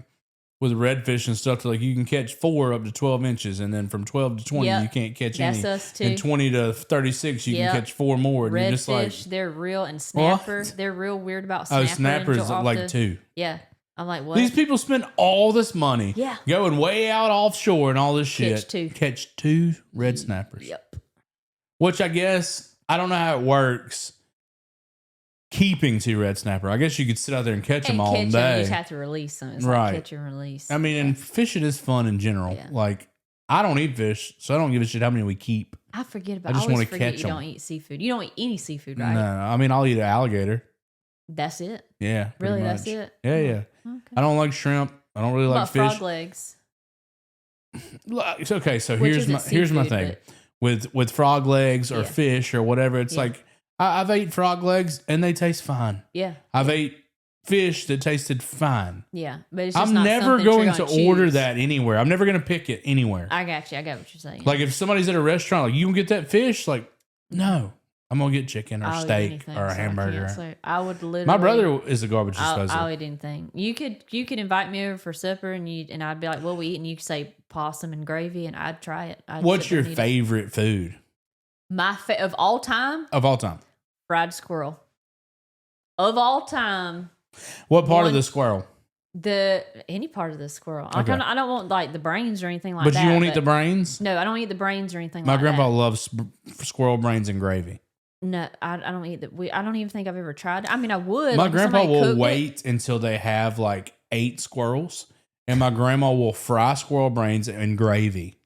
with redfish and stuff. Like you can catch 4 up to 12 inches, and then from 12 to 20, Yep. you can't catch That's any. us too. And 20 to 36, you Yep. can catch 4 more. And you're just like, Redfish, they're real, and snapper, What? they're real weird about snapper. snappers off like the- 2. Yeah, I'm like, what? These people spend all this money Yeah. going way out offshore and all this shit. Catch 2. Catch 2 red snappers. Yep. Which I guess, I don't know how it works. Keeping 2 red snapper. I guess you could sit out there and catch them all catch 'em, day. you just have to release them. It's Right. like catch and release. I mean, and fishing is fun in general. Yeah. Like, I don't eat fish, so I don't give a shit how many we keep. I forget about. I just always wanna forget catch you 'em. don't eat seafood. You don't eat any seafood, right? No, I mean, I'll eat an alligator. That's it. Yeah. pretty Really, that's much. it. Yeah, yeah. Okay. I don't like shrimp. I don't really What like about fish. frog legs? Okay, so Which here's isn't my seafood, thing. With frog legs or Yeah. fish or whatever, it's Yeah. like I've ate frog legs and they taste fine. Yeah, I've ate fish that tasted fine. yeah, but it's just I'm not never something going you're to gonna order choose. that anywhere. I'm never going to pick it anywhere. I got you. I got what you're saying. Like if somebody's at a restaurant, like you can get that fish, like no, I'm gonna get chicken or I'll eat steak anything, or a so I can't hamburger. say- I would literally. My brother is a garbage I'll disposal. eat anything. You could invite me over for supper, and I'd be like, "What we eat?" And you could say possum and gravy, and I'd try it. What's your favorite food My of all time? of all time? Fried squirrel. Of all time, What part of One- the squirrel? any part of the squirrel. Okay. I don't want like the brains or anything like But that. you won't eat the brains? No, I don't eat the brains or anything My like grandpa that. loves squirrel brains and gravy. No, I don't eat that. I don't even think I've ever tried. I mean, I would. My like, if grandpa somebody will cooked it. wait until they have like 8 squirrels, and my grandma will fry squirrel brains in gravy.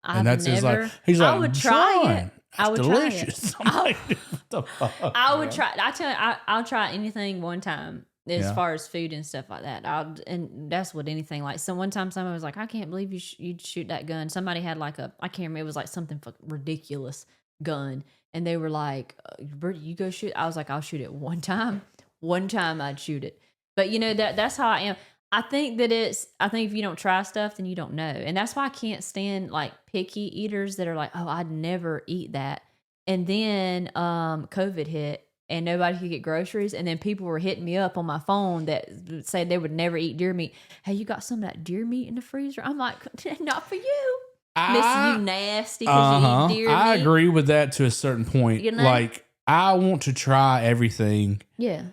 I've That's his never, like. He's like, I would try "Son, it. I that's would delicious." try it. I'm like, what the fuck? I would bro? try. I tell you, I'll try anything one time as Yeah. far as food and stuff like that. And that's what anything like. So one time somebody was like, "I can't believe you'd shoot that gun." Somebody had like I can't remember. It was like something ridiculous gun, and they were like, "Bert, you go shoot." I was like, "I'll shoot it one time. One time I'd shoot it." But you know that's how I am. I think if you don't try stuff, then you don't know. And that's why I can't stand like picky eaters that are like, "Oh, I'd never eat that." And then COVID hit and nobody could get groceries. And then people were hitting me up on my phone that said they would never eat deer meat. Hey, you got some of that deer meat in the freezer? I'm like, not for you. Miss you nasty because you eat deer meat. I agree with that to a certain point. You know? Like, I want to try everything, Yeah.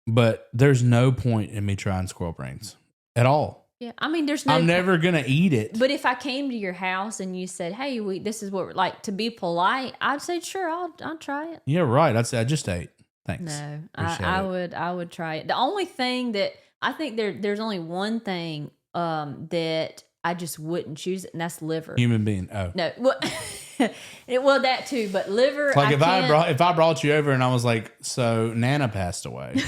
but there's no point in me trying squirrel brains at all. Yeah. I mean, there's no. I'm never going to eat it. But if I came to your house and you said, "Hey, this is what we're like," to be polite, I'd say, "Sure, I'll try it." Yeah, right. I'd say I just ate. Thanks. No, Appreciate I would try it. The only thing that I think there's only one thing that I just wouldn't choose, and that's liver. Human being. Oh. No, well, Well, that too, but liver. Like if I brought you over and I was like, so Nana passed away,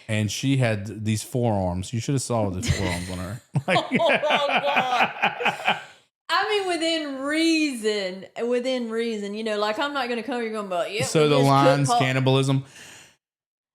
and she had these forearms. You should have saw the forearms on her. Like, Oh God. I mean, within reason, you know, like I'm not going to come here going, but yeah. so the line's cannibalism.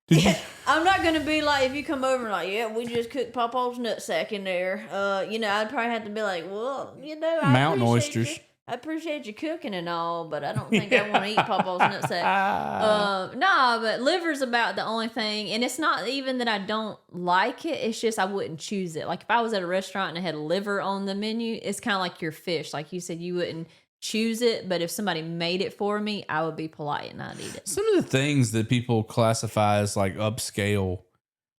Did you? I'm not going to be like, if you come over and like, yeah, we just cooked Papa's nutsack in there. You know, I'd probably have to be like, well, you know, Mountain oysters. I appreciate you cooking and all, but I don't think I want to eat Papa's nutsack. Nah, but liver's about the only thing, and it's not even that I don't like it. It's just I wouldn't choose it. Like if I was at a restaurant and it had liver on the menu, it's kind of like your fish. Like you said, you wouldn't choose it, but if somebody made it for me, I would be polite and I'd eat it. Some of the things that people classify as like upscale,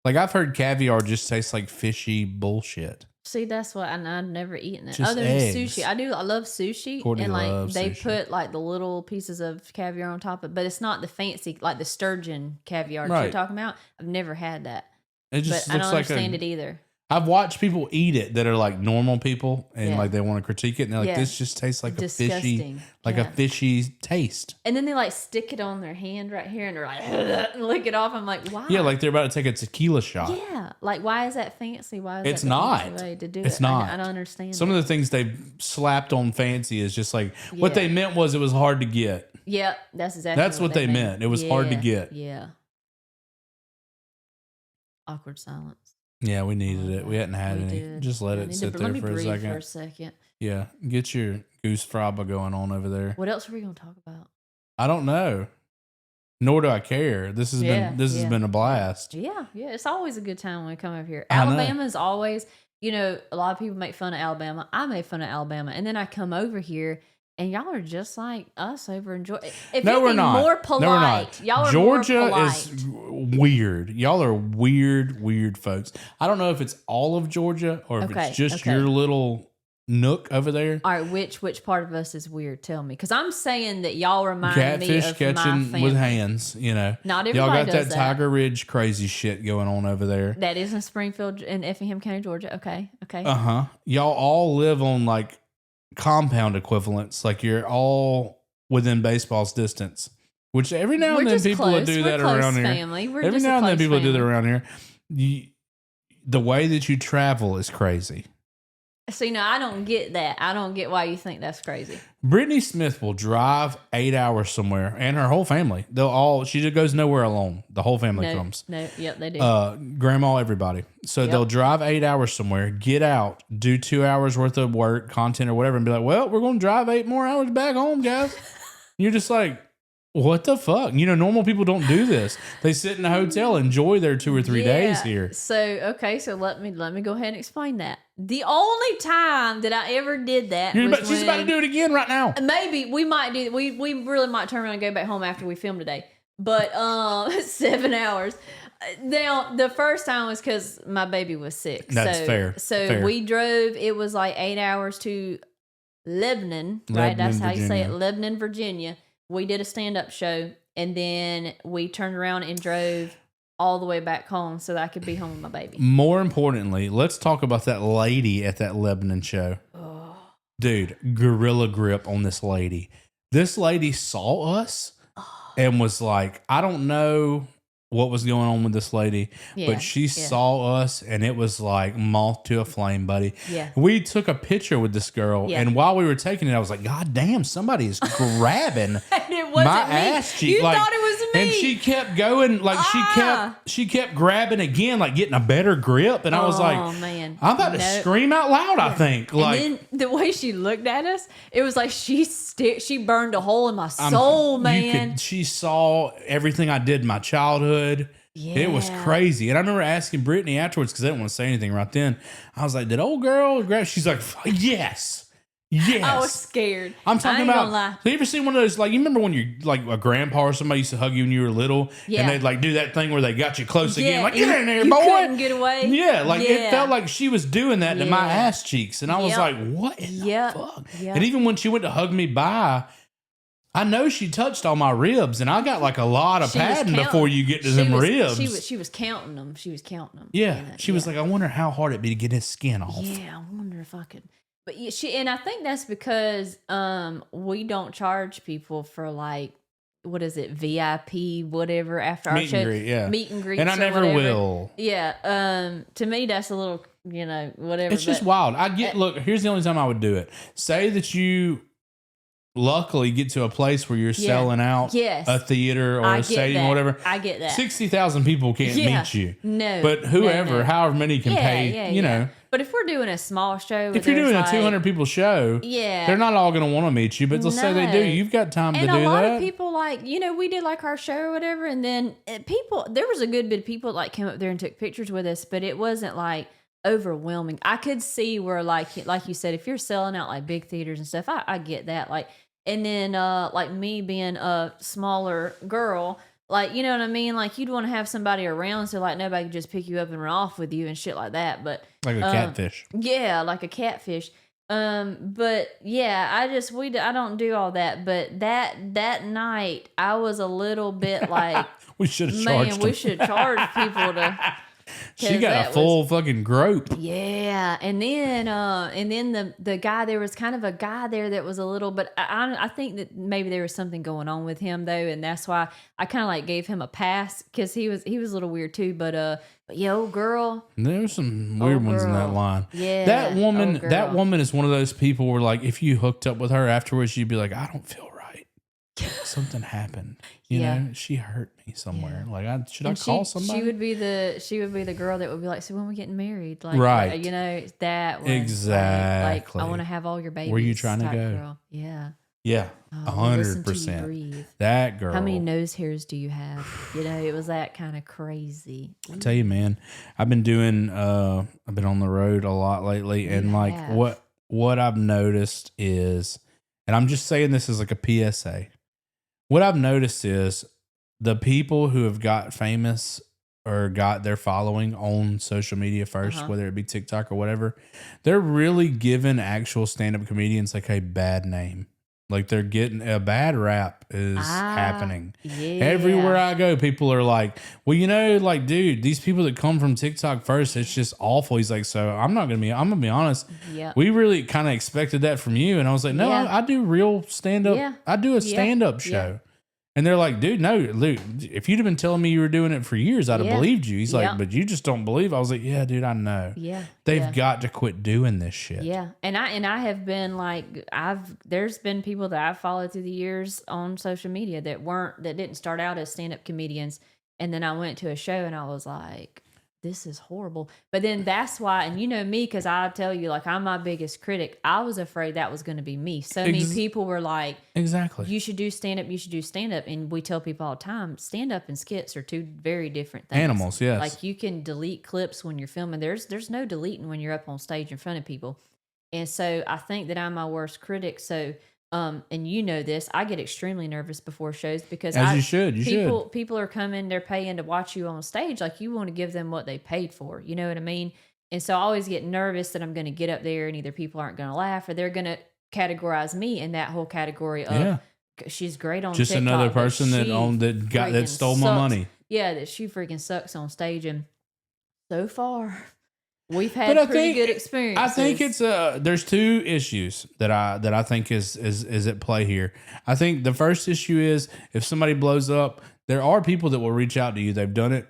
like I've heard caviar just tastes like fishy bullshit. See, that's what I've never eaten it. Just Other eggs. than sushi. I love sushi. Courtney and like loves they sushi. put like the little pieces of caviar on top of it, but it's not the fancy, like the sturgeon caviar that Right. you're talking about. I've never had that. It just But I looks don't like understand it either. I've watched people eat it that are like normal people and Yeah. like they want to critique it and they're like, Yeah. this just tastes like Disgusting. a fishy, like Yeah. a fishy taste. And then they like stick it on their hand right here and they're like, and lick it off. I'm like, why? Yeah, like they're about to take a tequila shot. yeah. Like, why is that fancy? Why is It's that the fancy not. way to do It's it? not. I don't understand. Some of the things they slapped on fancy is just like what they meant was it was hard to get. Yeah, that's exactly That's what they meant. It was hard to get. Yeah. Awkward silence. Yeah, we needed it. We hadn't had We any. did. Just let I it need sit to- there let me for a breathe second. For a second. Yeah, get your goose fraba going on over there. What else are we going to talk about? I don't know. Nor do I care. This has been a blast. Yeah, it's always a good time when we come over here. I know. Alabama is always, you know, a lot of people make fun of Alabama. I made fun of Alabama, and then I come over here, and y'all are just like us over in Georgia. If No, we're anything, not. more polite. No, we're not. Y'all are Georgia more polite. is weird. Y'all are weird folks. I don't know if it's all of Georgia or if Okay, it's just okay. your little nook over there. All right, which part of us is weird? Tell me, because I'm saying that y'all remind me Catfish of my catching family. with hands, you know. Not Y'all everybody got does that Tiger Ridge crazy shit going on over there. That is in Springfield in Effingham County, Georgia. Okay. Y'all all live on like compound equivalents, like you're all within baseball's distance. Which every now and We're then just people close. do We're that close around here. family. We're Every just a now and then close people do that family. around here. The way that you travel is crazy. So, you know, I don't get that. I don't get why you think that's crazy. Britany Smith will drive 8 hours somewhere, and her whole family. She just goes nowhere alone. The whole family comes. Yep, they do. Grandma, everybody. So they'll drive 8 hours somewhere, get out, do 2 hours worth of work, content or whatever, and be like, well, we're going to drive 8 more hours back home, guys. You're just like, what the fuck? You know, normal people don't do this. They sit in a hotel, enjoy their 2 or 3 days here. So let me go ahead and explain that. The only time that I ever did that She's about to do it again right now. Maybe we might do. We really might turn around and go back home after we film today. But 7 hours. Now the first time was because my baby was sick. That's fair. So Fair. we drove. It was like 8 hours to Lebanon, right? Lebanon, That's how you say it, Virginia. Lebanon, Virginia. We did a stand-up show, and then we turned around and drove all the way back home so that I could be home with my baby. More importantly, let's talk about that lady at that Lebanon show. Dude, gorilla grip on this lady. This lady saw us and was like, I don't know what was going on with this lady, but she saw us and it was like moth to a flame, buddy. Yeah. We took a picture with this girl, Yeah. and while we were taking it, I was like, God damn, somebody is grabbing And it wasn't my me. ass cheek. You like, thought it was me. And she kept going, like she kept grabbing again, like getting a better grip. And I was like, oh man, I'm about to scream out loud, I think. Like, and then the way she looked at us, it was like she burned a hole in my soul, man. she saw everything I did in my childhood. It was Yeah. crazy. And I remember asking Britany afterwards, because I didn't want to say anything right then. I was like, did old girl grab? She's like, yes. Yes. I was scared. I'm talking I ain't about. gonna lie. Have you ever seen one of those? Like, you remember when you're like a grandpa or somebody used to hug you when you were little, Yeah. and they'd like do that thing where they got you close again, like get you- in there, you boy. couldn't get away. Yeah, like it Yeah. felt like she was doing that to my Yeah. ass cheeks, and I was Yep. like, what in Yep. the fuck? Yep. And even when she went to hug me by, I know she touched all my ribs, and I got like a lot of She was padding counting- before you get to she them was- ribs. She was counting them. She was counting them. Yeah, she was like, I wonder how hard it'd be to get his skin off. Yeah, I wonder if I could. But and I think that's because we don't charge people for like, what is it, VIP, whatever, after our Meet show. and greet, yeah. Meet and greets. And I never will. Yeah. To me, that's a little, whatever. It's just wild. Look, here's the only time I would do it. Say that you luckily get to a place where you're selling out a theater or a stadium or whatever. I get that. 60,000 people can't meet you. No. But whoever, however many can pay, you know. But if we're doing a small show, if you're doing a 200 people show, they're not all going to want to meet you, but let's say they do. You've got time to do that. And a lot of people, like, we did like our show or whatever, and then there was a good bit of people that like came up there and took pictures with us, but it wasn't like overwhelming. I could see where like you said, if you're selling out like big theaters and stuff, I get that. Like, and then like me being a smaller girl, like, you know what I mean? Like, you'd want to have somebody around so like nobody could just pick you up and run off with you and shit like that. But like a catfish. Yeah, like a catfish. But yeah, I don't do all that. But that night I was a little bit like, we should have charged we should charge people to. She got a full fucking grope. Yeah, and then the guy, there was kind of a guy there that was a little, but I think that maybe there was something going on with him though, and that's why I kind of like gave him a pass because he was a little weird too. But yeah, old girl, there's some weird ones in that line. Yeah, that woman is one of those people where like if you hooked up with her afterwards, you'd be like, I don't feel right. Something happened. You know, she hurt me somewhere. Yeah. Like, should I call somebody? She would be the girl that would be like, so when are we getting married? Like, right. That one. Exactly. Like, I want to have all your babies. Where you trying to go? Girl. Yeah. Yeah. 100%. That girl. How many nose hairs do you have? It was that kind of crazy. I tell you, man, I've been doing, I've been on the road a lot lately. And like what I've noticed is, and I'm just saying this as like a PSA. What I've noticed is the people who have got famous or got their following on social media first, whether it be TikTok or whatever, they're really giving actual stand-up comedians like a bad name. Like they're getting a bad rap is happening. Yeah. Everywhere I go, people are like, well, like, dude, these people that come from TikTok first, it's just awful. He's like, so I'm going to be honest. Yep. We really kind of expected that from you. And I was like, no, I do real stand-up. Yeah. I do a stand-up show. Yeah. And they're like, dude, no, Luke, if you'd have been telling me you were doing it for years, I'd have believed you. He's like, but you just don't believe. I was like, yeah, dude, I know. Yeah. They've got to quit doing this shit. Yeah. And I have been like, there's been people that I've followed through the years on social media that didn't start out as stand-up comedians. And then I went to a show and I was like, this is horrible. But then that's why, and you know me, because I tell you, like, I'm my biggest critic. I was afraid that was going to be me. So many people were like, exactly, you should do stand-up, you should do stand-up. And we tell people all the time, stand-up and skits are two very different things. Animals, yes. Like, you can delete clips when you're filming. There's no deleting when you're up on stage in front of people. And so I think that I'm my worst critic. So and you know this, I get extremely nervous before shows because you should. People are coming, they're paying to watch you on stage. Like, you want to give them what they paid for. You know what I mean? And so I always get nervous that I'm going to get up there and either people aren't going to laugh or they're going to categorize me in that whole category of she's great on just TikTok, another person that stole my money. Yeah, that she freaking sucks on stage. And so far, we've had pretty good experiences. I think it's there's two issues that I think is at play here. I think the first issue is if somebody blows up, there are people that will reach out to you. They've done it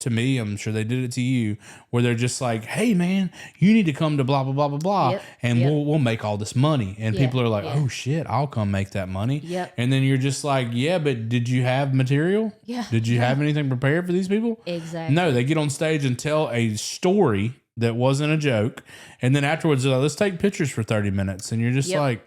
to me. I'm sure they did it to you, where they're just like, "Hey, man, you need to come to blah blah blah blah blah, and we'll make all this money." And people are like, "Oh shit, I'll come make that money." Yep. And then you're just like, "Yeah, but did you have material? Yeah. Did you have anything prepared for these people?" Exactly. No, they get on stage and tell a story that wasn't a joke, and then afterwards they're like, let's take pictures for 30 minutes, and you're just like,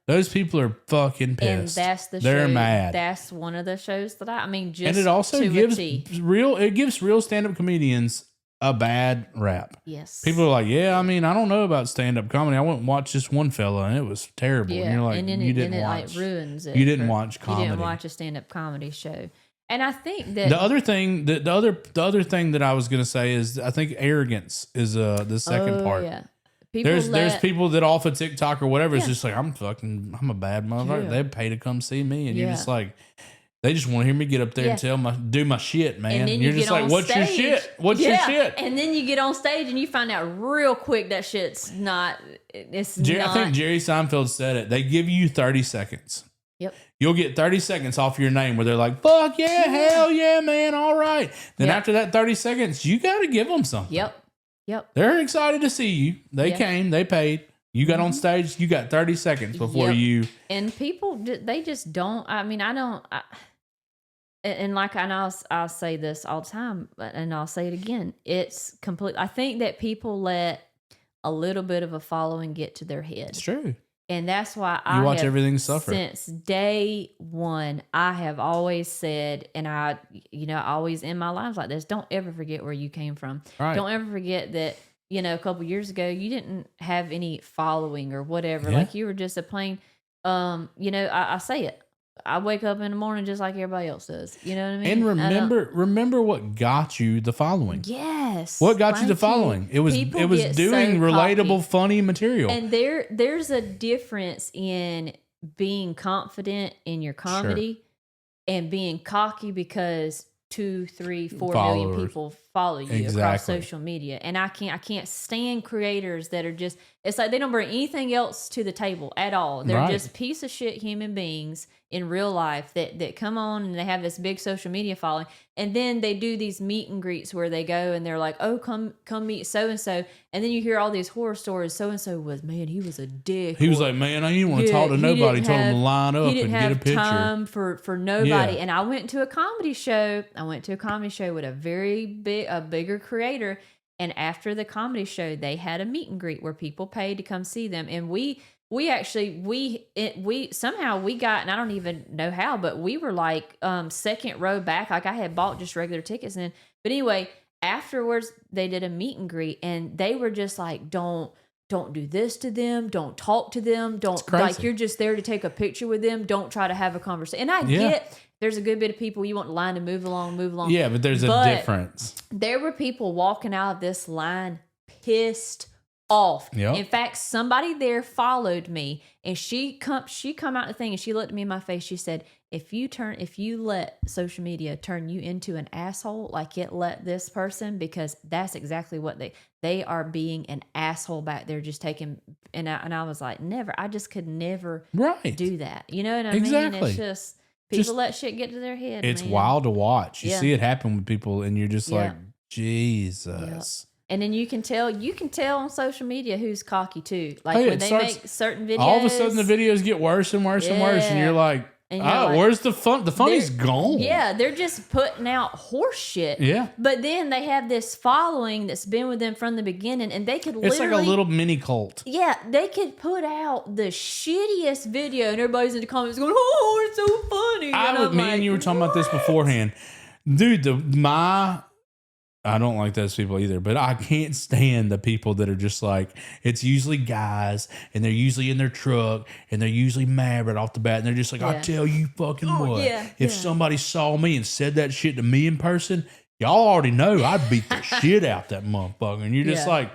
those people are fucking pissed. And that's they're mad. That's one of the shows that I mean, just and it also gives real stand-up comedians a bad rap. Yes, people are like, I mean, I don't know about stand-up comedy. I went and watched this one fella, and it was terrible. And you're like, you didn't watch. Like ruins it. You didn't watch comedy. You didn't watch a stand-up comedy show. And I think that the other thing, the other thing that I was going to say is, I think arrogance is the second part. Yeah, there's people that off of TikTok or whatever is just like, I'm a bad motherfucker. They pay to come see me, and you're just like, They just want to hear me get up there and do my shit, man. And then you're you just get like, on what's your stage. shit? What's your shit? And then you get on stage and you find out real quick that shit's not. It's I not. think Jerry Seinfeld said it. They give you 30 seconds. Yep. You'll get 30 seconds off your name where they're like, fuck yeah, hell yeah, man, all right. Then after that 30 seconds, you got to give them something. Yep. They're excited to see you. They came, they paid. You got on stage, you got 30 seconds before you. And people, they just don't. I mean, and like I know I'll say this all the time, and I'll say it again. It's complete. I think that people let a little bit of a following get to their head. It's true. And that's why you watch everything suffer. Since day one, I have always said, and I always in my lives like this, don't ever forget where you came from. Right. Don't ever forget that, a couple years ago, you didn't have any following or whatever. Yeah. Like you were just a plain, I say it. I wake up in the morning just like everybody else does. You know what I mean? And remember what got you the following. Yes. What got you the following? It was doing relatable, funny material. And there's a difference in being confident in your comedy and being cocky because 2, 3, 4 million people follow you across social media. And I can't stand creators that are just, it's like they don't bring anything else to the table at all. They're just piece of shit human beings in real life that come on and they have this big social media following, and then they do these meet and greets where they go and they're like, oh, come meet so and so, and then you hear all these horror stories. So and so was, man, he was a dick. He was like, man, I didn't want to talk to nobody. Told him to line up and get a picture. He didn't have time for nobody. And I went to a comedy show. With a bigger creator, and after the comedy show, they had a meet and greet where people paid to come see them, and we somehow we got, and I don't even know how, but we were like second row back. Like I had bought just regular tickets then. But anyway, afterwards they did a meet and greet, and they were just like, don't do this to them. Don't talk to them. Don't, like, you're just there to take a picture with them. Don't try to have a conversation. And I get there's a good bit of people you want the line to move along. Yeah, but there's a difference. There were people walking out of this line pissed off. Yep. In fact, somebody there followed me, and she come out the thing, and she looked at me in my face. She said, if you let social media turn you into an asshole like it let this person, because that's exactly what they are, being an asshole back there, just taking, and I was like, never. I just could never do that. You know what I mean? It's just people let shit get to their head. It's man. wild to watch. You see it happen with people, and you're just like, Jesus. Yep. And then you can tell on social media who's cocky too. Like when they make certain videos, all of a sudden the videos get worse and worse and worse, and you're like, where's the fun? The funny's gone. Yeah, they're just putting out horse shit. Yeah. But then they have this following that's been with them from the beginning, and they could it's like a little mini cult. Yeah, they could put out the shittiest video, and everybody's in the comments going, "Oh, it's so funny." Me and you were talking about this beforehand, dude. I don't like those people either, but I can't stand the people that are just like, it's usually guys, and they're usually in their truck, and they're usually mad right off the bat, and they're just like, I tell you fucking what, if somebody saw me and said that shit to me in person, y'all already know I'd beat the shit out that motherfucker. And you're just like,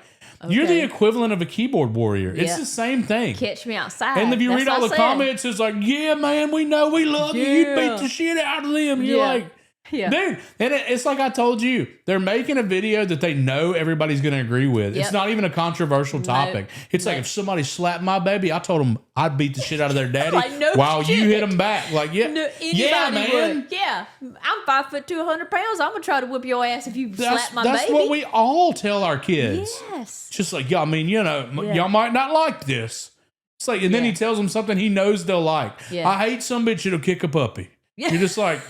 you're the equivalent of a keyboard warrior. It's the same thing. Catch me outside. And if you read all the comments, it's like, yeah, man, we know, we love you. You beat the shit out of them. And you're like, dude, and it's like I told you, they're making a video that they know everybody's going to agree with. It's not even a controversial topic. It's like if somebody slapped my baby, I told them I'd beat the shit out of their daddy while you hit them back. Like, man. Would. Yeah, I'm 5'2", 100 pounds. I'm going to try to whip your ass if you slap my baby. That's what we all tell our kids. Yes. Just like, I mean, y'all might not like this. It's like, and then he tells them something he knows they'll like. Yeah. I hate some bitch that'll kick a puppy. You're just like,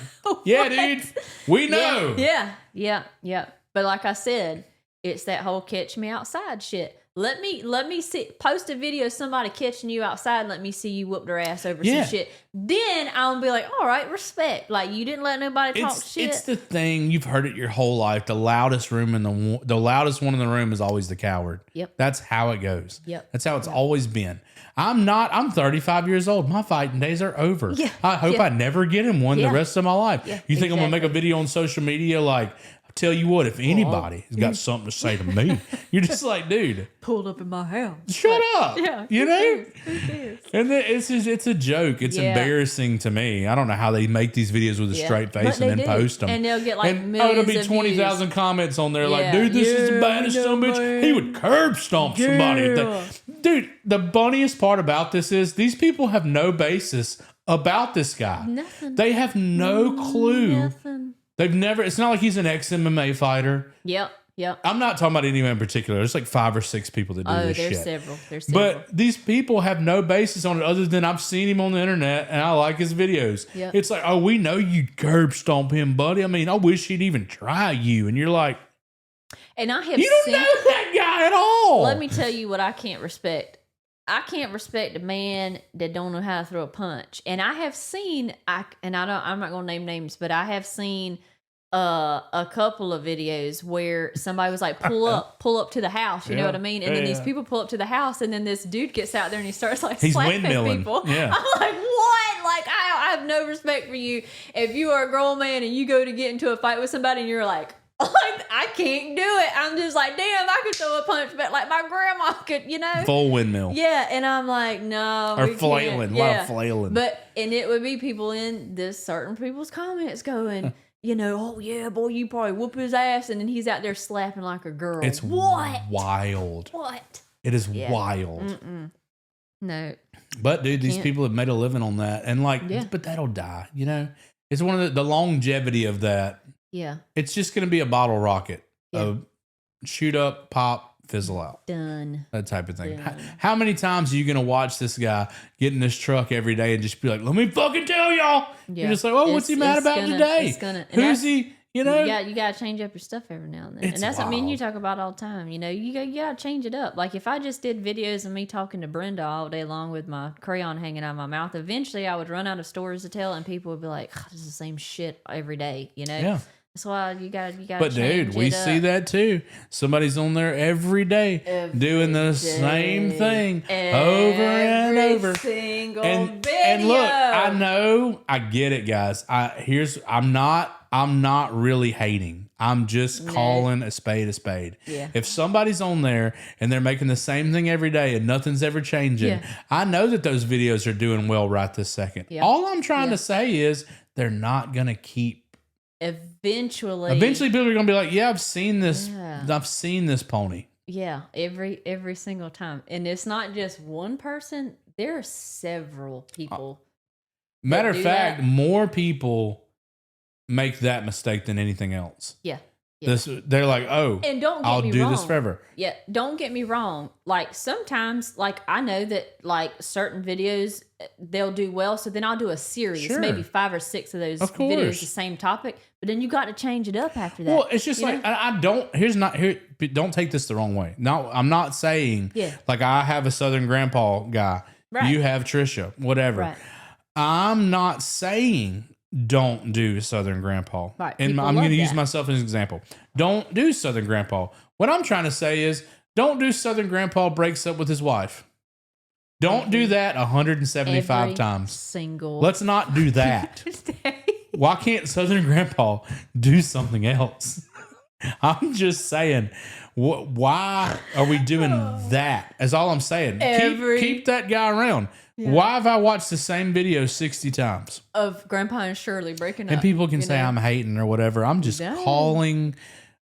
dude, we know. Yeah. But like I said, it's that whole catch me outside shit. Let me post a video of somebody catching you outside and let me see you whoop their ass over some shit. Then I'll be like, all right, respect. Like, you didn't let nobody talk shit. It's the thing, you've heard it your whole life. The loudest one in the room is always the coward. Yep. That's how it goes. Yep. That's how it's always been. I'm 35 years old. My fighting days are over. Yeah. I hope I never get in one the rest of my life. Yeah, you think I'm going to make a video on social media like, tell you what, if anybody has got something to say to me, you're just like, dude, Pulled up in my house. shut up. Yeah. You know? Who cares? And then it's a joke. It's embarrassing to me. I don't know how they make these videos with a straight face But and then they do. post them. And they'll get like and millions it'll be of 20,000 views. comments on there like, Yeah. dude, this is the Yeah, baddest we son of a know, bitch. man. He would curb stomp somebody. Dude, the funniest part about this is these people have no basis about this guy. Nothing. They have no clue. Nothing. They've never, it's not like he's an ex-MMA fighter. Yep. I'm not talking about anyone in particular. There's like 5 or 6 people that do this shit. There's several. But these people have no basis on it other than I've seen him on the internet and I like his videos. Yep. It's like, oh, we know you'd curb stomp him, buddy. I mean, I wish he'd even try you. And you're like, And I have you don't seen, know that guy at all. let me tell you what I can't respect. I can't respect a man that don't know how to throw a punch. And I have seen, I'm not going to name names, but I have seen a couple of videos where somebody was like, pull up to the house. You know what I mean? And then these people pull up to the house, and then this dude gets out there and he starts like He's slapping windmilling. people. Yeah. I'm like, what? Like, I have no respect for you. If you are a grown man and you go to get into a fight with somebody and you're like, I can't do it. I'm just like, damn, I could throw a punch, but like my grandma could, you know? Full windmill. Yeah, and I'm like, no. Or we flailing. can't. A lot of flailing. And it would be people in this certain people's comments going, you know, oh yeah, boy, you probably whoop his ass, and then he's out there slapping like a girl. It's what? wild. What? It is wild. No. But dude, these people have made a living on that. And like, but that'll die, you know? It's one of the longevity of that. Yeah. It's just going to be a bottle rocket. Yeah. Shoot up, pop, fizzle out. Done. That type of thing. Done. How many times are you going to watch this guy get in this truck every day and just be like, let me fucking tell y'all. Yeah. You're just like, oh, what's he mad about today? Who's he? You know? You got to change up your stuff every now and then. And that's what me and you talk about all the time. You know, you got to change it up. Like if I just did videos of me talking to Brenda all day long with my crayon hanging out of my mouth, eventually I would run out of stories to tell and people would be like, oh, this is the same shit every day, you know? Yeah. That's why you got. But dude, we see that too. Somebody's on there every day doing the same thing over and over. Single And video. look, I know, I get it, guys. I'm not really hating. I'm just calling a spade a spade. Yeah. If somebody's on there and they're making the same thing every day and nothing's ever changing, I know that those videos are doing well right this second. Yeah. All I'm trying to say is they're not going to keep. Eventually people are going to be like, yeah, I've seen this. Yeah. I've seen this pony. Yeah, every single time. And it's not just one person. There are several people. Matter of do fact, that. more people make that mistake than anything else. Yeah. They're like, oh, And don't get I'll me do wrong. this forever. Yeah, don't get me wrong. Like sometimes, like I know that like certain videos they'll do well, so then I'll do a series, Sure. maybe 5 or 6 of those Of course. videos, the same topic. But then you got to change it up after that. Well, it's just you like know? I don't. Don't take this the wrong way. No, I'm not saying like I have a Southern Grandpa guy. Right. You have Trisha, whatever. Right. I'm not saying don't do Southern Grandpa. Right. And People I'm love going to use that. myself as an example. Don't do Southern Grandpa. What I'm trying to say is don't do Southern Grandpa breaks up with his wife. Don't do that 175 Every times. single. Let's not do that. day. Why can't Southern Grandpa do something else? I'm just saying, why are we doing that? That's all I'm saying. Keep that guy around. Yeah. Why have I watched the same video 60 times? Of Grandpa and Shirley breaking up. And people can say I'm hating or whatever. I'm just calling.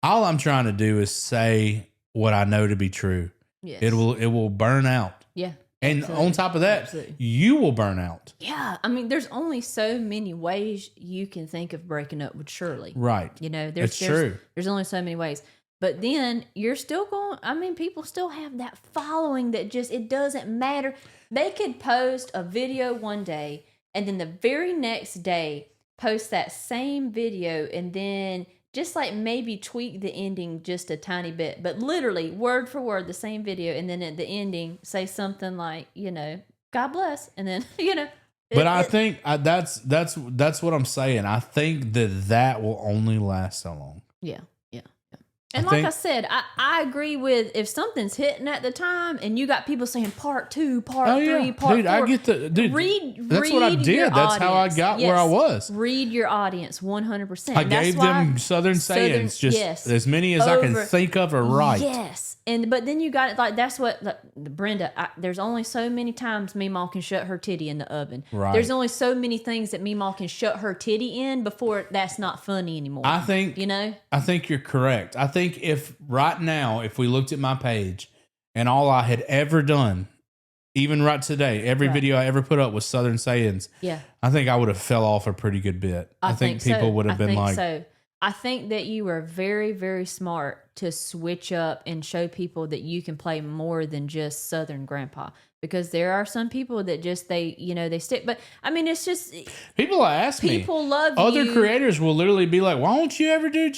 All I'm trying to do is say what I know to be true. Yes. It will burn out. Yeah. And absolutely. on top of that, you will burn out. Yeah. I mean, there's only so many ways you can think of breaking up with Shirley. Right. You know, It's true. There's only so many ways. But then you're still going, I mean, people still have that following that just, it doesn't matter. They could post a video one day and then the very next day post that same video and then just like maybe tweak the ending just a tiny bit, but literally word for word the same video, and then at the ending say something like, you know, God bless, and then But I think that's what I'm saying. I think that will only last so long. Yeah. And like I said, I agree with if something's hitting at the time and you got people saying part 2, part 3, part 4. I get the dude. That's what I did. That's how I got where I was. Read your audience 100%. I gave them Southern sayings, just as many as I can think of are right. Yes. But then you got it like that's what Brenda. There's only so many times Meemaw can shut her titty in the oven. Right. There's only so many things that Meemaw can shut her titty in before that's not funny anymore. I think I think you're correct. I think if right now, if we looked at my page and all I had ever done, even right today, every video I ever put up was Southern sayings. Yeah. I think I would have fell off a pretty good bit. I think people would have been like. So. I think that you were very, very smart to switch up and show people that you can play more than just Southern Grandpa. Because there are some people that just, they stick. But, I mean, it's just... People ask me. People love you. Other creators will literally be like, why don't you ever do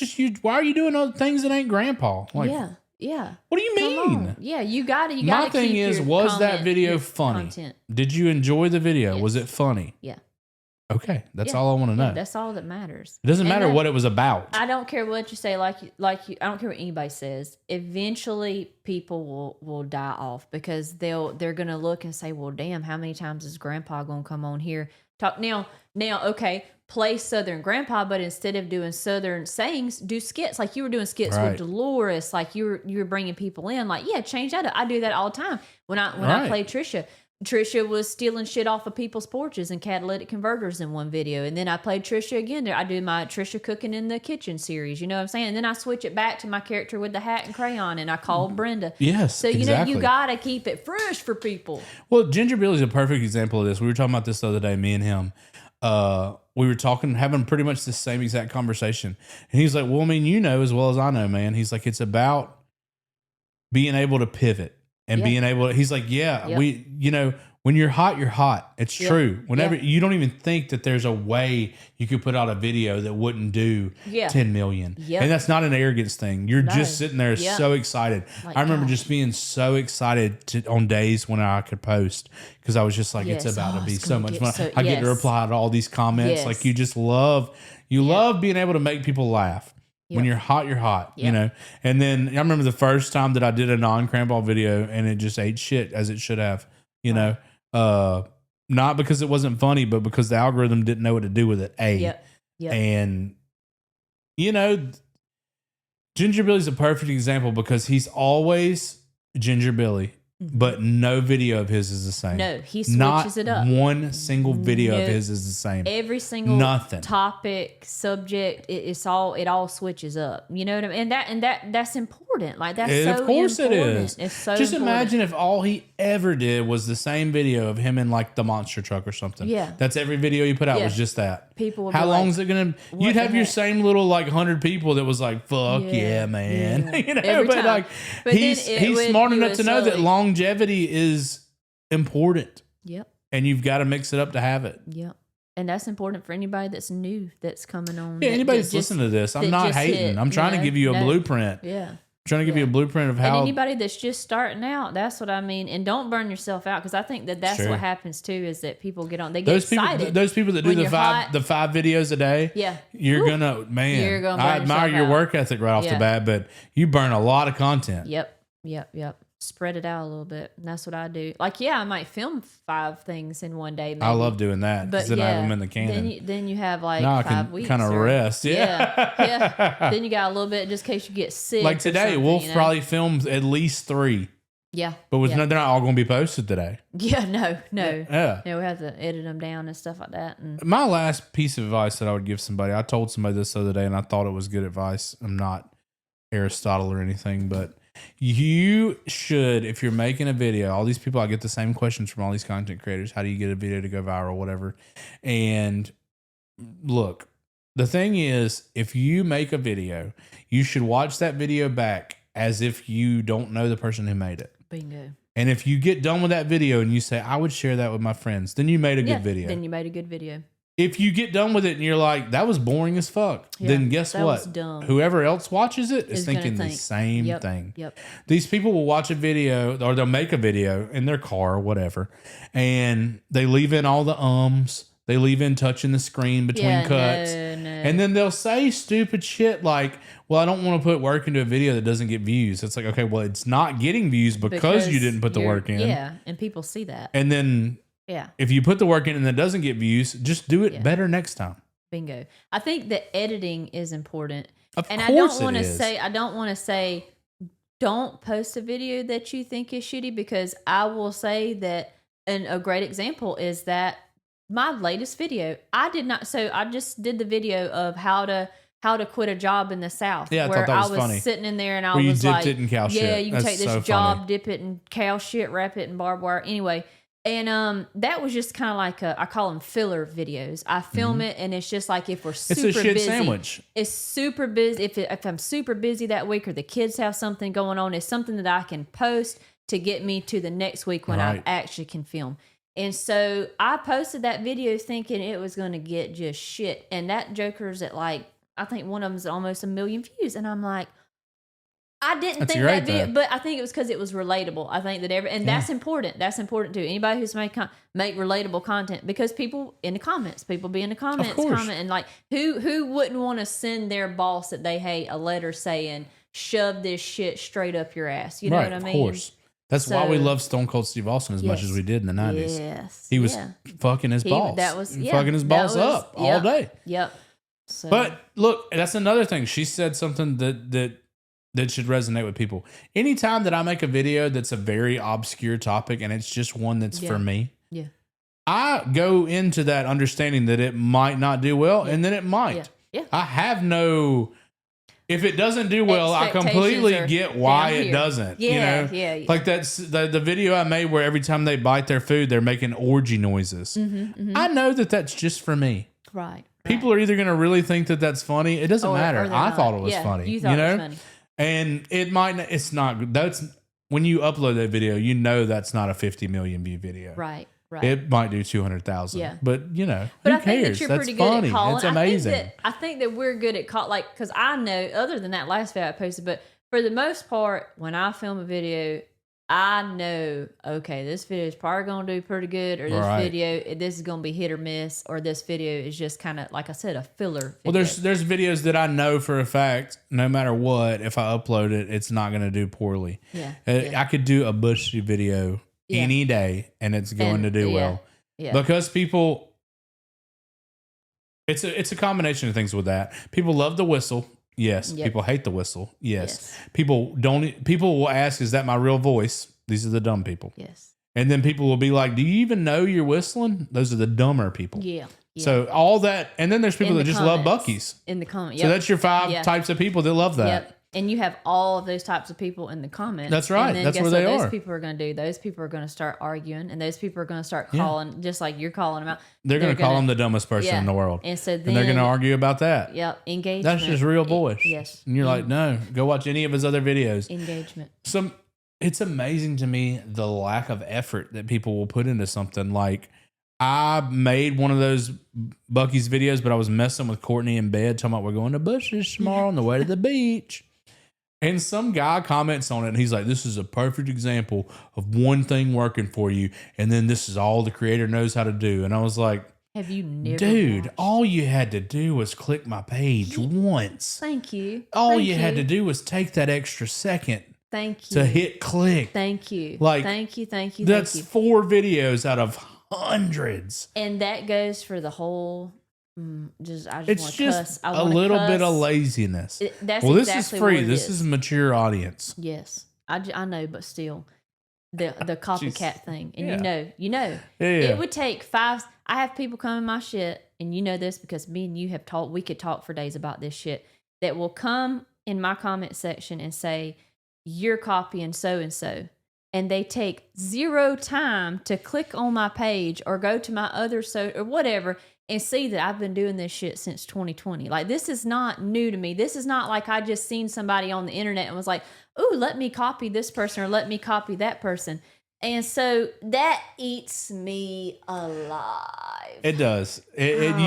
why are you doing other things that ain't Grandpa? Like, yeah. What do you mean? Yeah, you got to My thing is, was that video funny? Content. Did you enjoy the video? Yes. Was it funny? Yeah. Okay, that's all I want to know. That's all that matters. It doesn't matter what it was about. I don't care what you say. I don't care what anybody says. Eventually, people will die off because they're gonna look and say, "Well, damn, how many times is Grandpa gonna come on here talk now?" Okay, play Southern Grandpa, but instead of doing Southern sayings, do skits like you were doing skits with Dolores. Like you were bringing people in. Like change that up. I do that all the time when I play Trisha. Trisha was stealing shit off of people's porches and catalytic converters in one video. And then I played Trisha again. I do my Trisha cooking in the kitchen series. You know what I'm saying? And then I switch it back to my character with the hat and crayon and I call Brenda. Yes, so, you got to keep it fresh for people. Well, Ginger Billy's a perfect example of this. We were talking about this the other day, me and him. We were having pretty much the same exact conversation. And he's like, well, I mean, as well as I know, man. He's like, it's about being able to pivot. And being able to, he's like, when you're hot, you're hot. It's true. Whenever you don't even think that there's a way you could put out a video that wouldn't do 10 million. Yep. And that's not an arrogance thing. You're just sitting there so excited. I remember just being so excited on days when I could post because I was just like, it's about to be so much fun. I get to reply to all these comments. Like you just love being able to make people laugh. When you're hot, you're hot, And then I remember the first time that I did a non-Crampball video and it just ate shit as it should have, not because it wasn't funny, but because the algorithm didn't know what to do with it. And, Ginger Billy's a perfect example because he's always Ginger Billy. But no video of his is the same. No, he switches it up. One single video of his is the same. Every single topic, subject, it all switches up. You know what I mean? And that's important. Like that's so important. Of course it is. It's so just imagine if all he ever did was the same video of him in like the monster truck or something. Yeah, that's every video he put out was just that. People, how long is it gonna? You'd have your same little like 100 people that was like, "Fuck yeah, man," But he's smart enough to know that longevity is important. Yep. And you've got to mix it up to have it. Yep. And that's important for anybody that's new, that's coming on. Yeah, anybody that's listening to this, I'm not hating. I'm trying to give you a blueprint. Yeah. I'm trying to give you a blueprint of how. And anybody that's just starting out, that's what I mean. And don't burn yourself out because I think that's what happens too is that people get on. They get excited. Those people that do the five videos a day. Yeah. You're going to, I admire your work ethic right off the bat, but you burn a lot of content. Yep. Spread it out a little bit. And that's what I do. Like, I might film 5 things in one day. Maybe. I love doing that because then I have them in the can. Then you have like now 5 weeks. Kind of rest. Yeah. Then you got a little bit just in case you get sick. Like today, we'll probably film at least 3. Yeah. But they're not all going to be posted today. Yeah, no. Yeah. We have to edit them down and stuff like that. And my last piece of advice that I would give somebody, I told somebody this the other day and I thought it was good advice. I'm not Aristotle or anything, but you should, if you're making a video, all these people, I get the same questions from all these content creators. How do you get a video to go viral, whatever? And look, the thing is, if you make a video, you should watch that video back as if you don't know the person who made it. Bingo. And if you get done with that video and you say, I would share that with my friends, then you made a good video. Then you made a good video. If you get done with it and you're like, that was boring as fuck, then guess what? Was dumb. Whoever else watches it is thinking the same thing. Yep. These people will watch a video or they'll make a video in their car or whatever, and they leave in all the ums, They leave in touching the screen between cuts. No. And then they'll say stupid shit like, well, I don't want to put work into a video that doesn't get views. It's like, okay, well, it's not getting views because you didn't put the work in. Yeah, and people see that. And then if you put the work in and it doesn't get views, just do it better next time. Bingo. I think the editing is important. Of and course I don't want to say don't post a video that you think is shitty, because I will say that, and a great example is that my latest video, I just did the video of how to quit a job in the South. Yeah, where I thought that was I was funny. sitting in there and I Where was you like, dipped it in cow shit. You can That's take this so job, funny. dip it in cow shit, wrap it in barbed wire. Anyway, and that was just kind of like I call them filler videos. I film it and it's just like if we're super It's a shit busy, sandwich. It's super busy. If I'm super busy that week or the kids have something going on, it's something that I can post to get me to the next week when I actually can film. And so I posted that video thinking it was going to get just shit. And that Joker's at like, I think one of them's almost 1 million views. And I'm like, I didn't think that video, but I think it was because it was relatable. I think that that's important. That's important too. Anybody who's make relatable content, because people be in the comments, comment, and like who wouldn't want to send their boss that they hate a letter saying, shove this shit straight up your ass. You know what I mean? Of course. That's why we love Stone Cold Steve Austin as much as we did in the 90s. Yes. He was fucking his boss. Fucking his boss up all day. Yep. So. But look, that's another thing. She said something that should resonate with people. Anytime that I make a video that's a very obscure topic and it's just one that's for me, I go into that understanding that it might not do well, and then it might. I have no... If it doesn't do well, I completely get why it doesn't. Like that's the video I made where every time they bite their food, they're making orgy noises. I know that that's just for me. Right. People are either going to really think that that's funny. It doesn't matter. I thought it was funny. You thought it was funny. And it might. It's not. That's when you upload that video. You know that's not a 50 million view video. Right. Right. It might do 200,000. Yeah. But But who I cares? think that you're That's pretty funny. good at calling. It's amazing. I think that we're good at like, because I know, other than that last video I posted, but for the most part, when I film a video, I know, okay, this video is probably going to do pretty good, or this is going to be hit or miss, or this video is just kind of, like I said, a filler video. Well, there's videos that I know for a fact, no matter what, if I upload it, it's not going to do poorly. I could do a bushy video any day, and it's going to do well. Yeah. Because people, it's a combination of things with that. People love the whistle. Yes. Yep. People hate the whistle. Yes. People will ask, is that my real voice? These are the dumb people. Yes. And then people will be like, do you even know you're whistling? Those are the dumber people. Yeah. So all that, and then there's people that just love Buc-ee's. In the comments. So that's your 5 types of people that love that. Yep. And you have all of those types of people in the comments. That's right. And then that's where they are. Those people are going to do. Those people are going to start arguing, and those people are going to start calling, just like you're calling them out. They're going to call them the dumbest person in the world. And so then, and they're going to argue about that. Yep. Engagement. That's just real boyish. Yes. And you're like, no, go watch any of his other videos. Engagement. It's amazing to me the lack of effort that people will put into something. Like, I made one of those Buc-ee's videos, but I was messing with Courtney in bed, talking about we're going to Busch-ish tomorrow on the way to the beach. And some guy comments on it, and he's like, this is a perfect example of one thing working for you, and then this is all the creator knows how to do. And I was like, have you never dude, all you had to do was click my page once. Thank you. All you had to do was take that extra second. Thank you. To hit click. Thank you. Like, thank you. That's 4 videos out of hundreds. And that goes for the whole... it's just a little bit of laziness. This is free. This is a mature audience. Yes, I know, but still, the copycat thing, and you know, it would take 5. I have people come in my shit, and you know this because me and you have talked. We could talk for days about this shit. That will come in my comment section and say, "You're copying so and so." And they take 0 time to click on my page or go to my other or whatever and see that I've been doing this shit since 2020. Like, this is not new to me. This is not like I just seen somebody on the internet and was like, ooh, let me copy this person or let me copy that person. And so that eats me alive. It does. It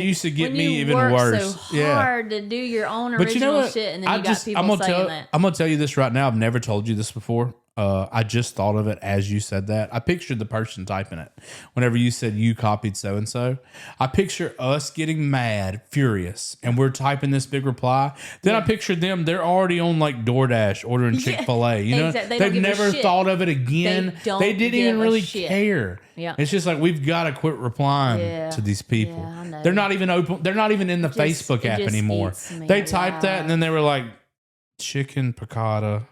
used to get me even worse. So hard to do your own original shit, and then you got people saying that. I'm gonna tell you this right now. I've never told you this before. I just thought of it as you said that. I pictured the person typing it. Whenever you said you copied so and so, I picture us getting mad, furious, and we're typing this big reply. Then I pictured them. They're already on like DoorDash ordering Chick-fil-A. You know, exactly. they've never thought of it again. They didn't even really care. Yeah. It's just like we've got to quit replying to these people. Yeah, I know. They're not even open. They're not even in the Facebook app anymore. They typed that and then they were like chicken piccata.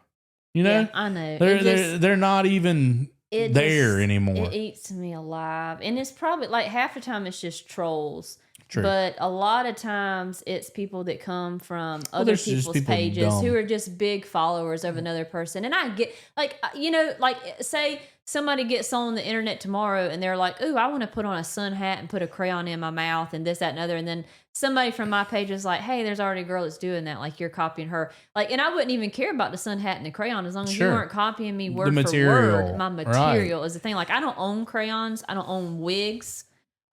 You know, yeah, I know. They're not even there anymore. It eats me alive, and it's probably like half the time it's just trolls. True. But a lot of times it's people that come from other people's pages who are just big followers of another person. And I get like, you know, like say somebody gets on the internet tomorrow and they're like, ooh, I want to put on a sun hat and put a crayon in my mouth and this, that, and other. And then somebody from my page is like, hey, there's already a girl that's doing that. Like you're copying her. Like, and I wouldn't even care about the sun hat and the crayon as long as you weren't copying me word for word. My material is the thing. Like I don't own crayons. I don't own wigs.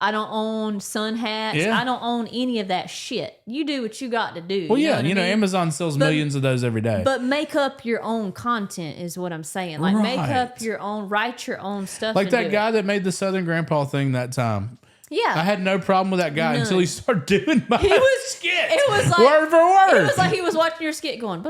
I don't own sun hats. Yeah. I don't own any of that shit. You do what you got to do. Well, you know yeah, what I mean? Amazon sells millions of those every day. But make up your own content is what I'm saying. Like make up your own, write your own stuff. Like that guy that made the Southern Grandpa thing that time. Yeah. I had no problem with that guy until he started doing my skit. It was like word for word. It was like he was watching your skit going.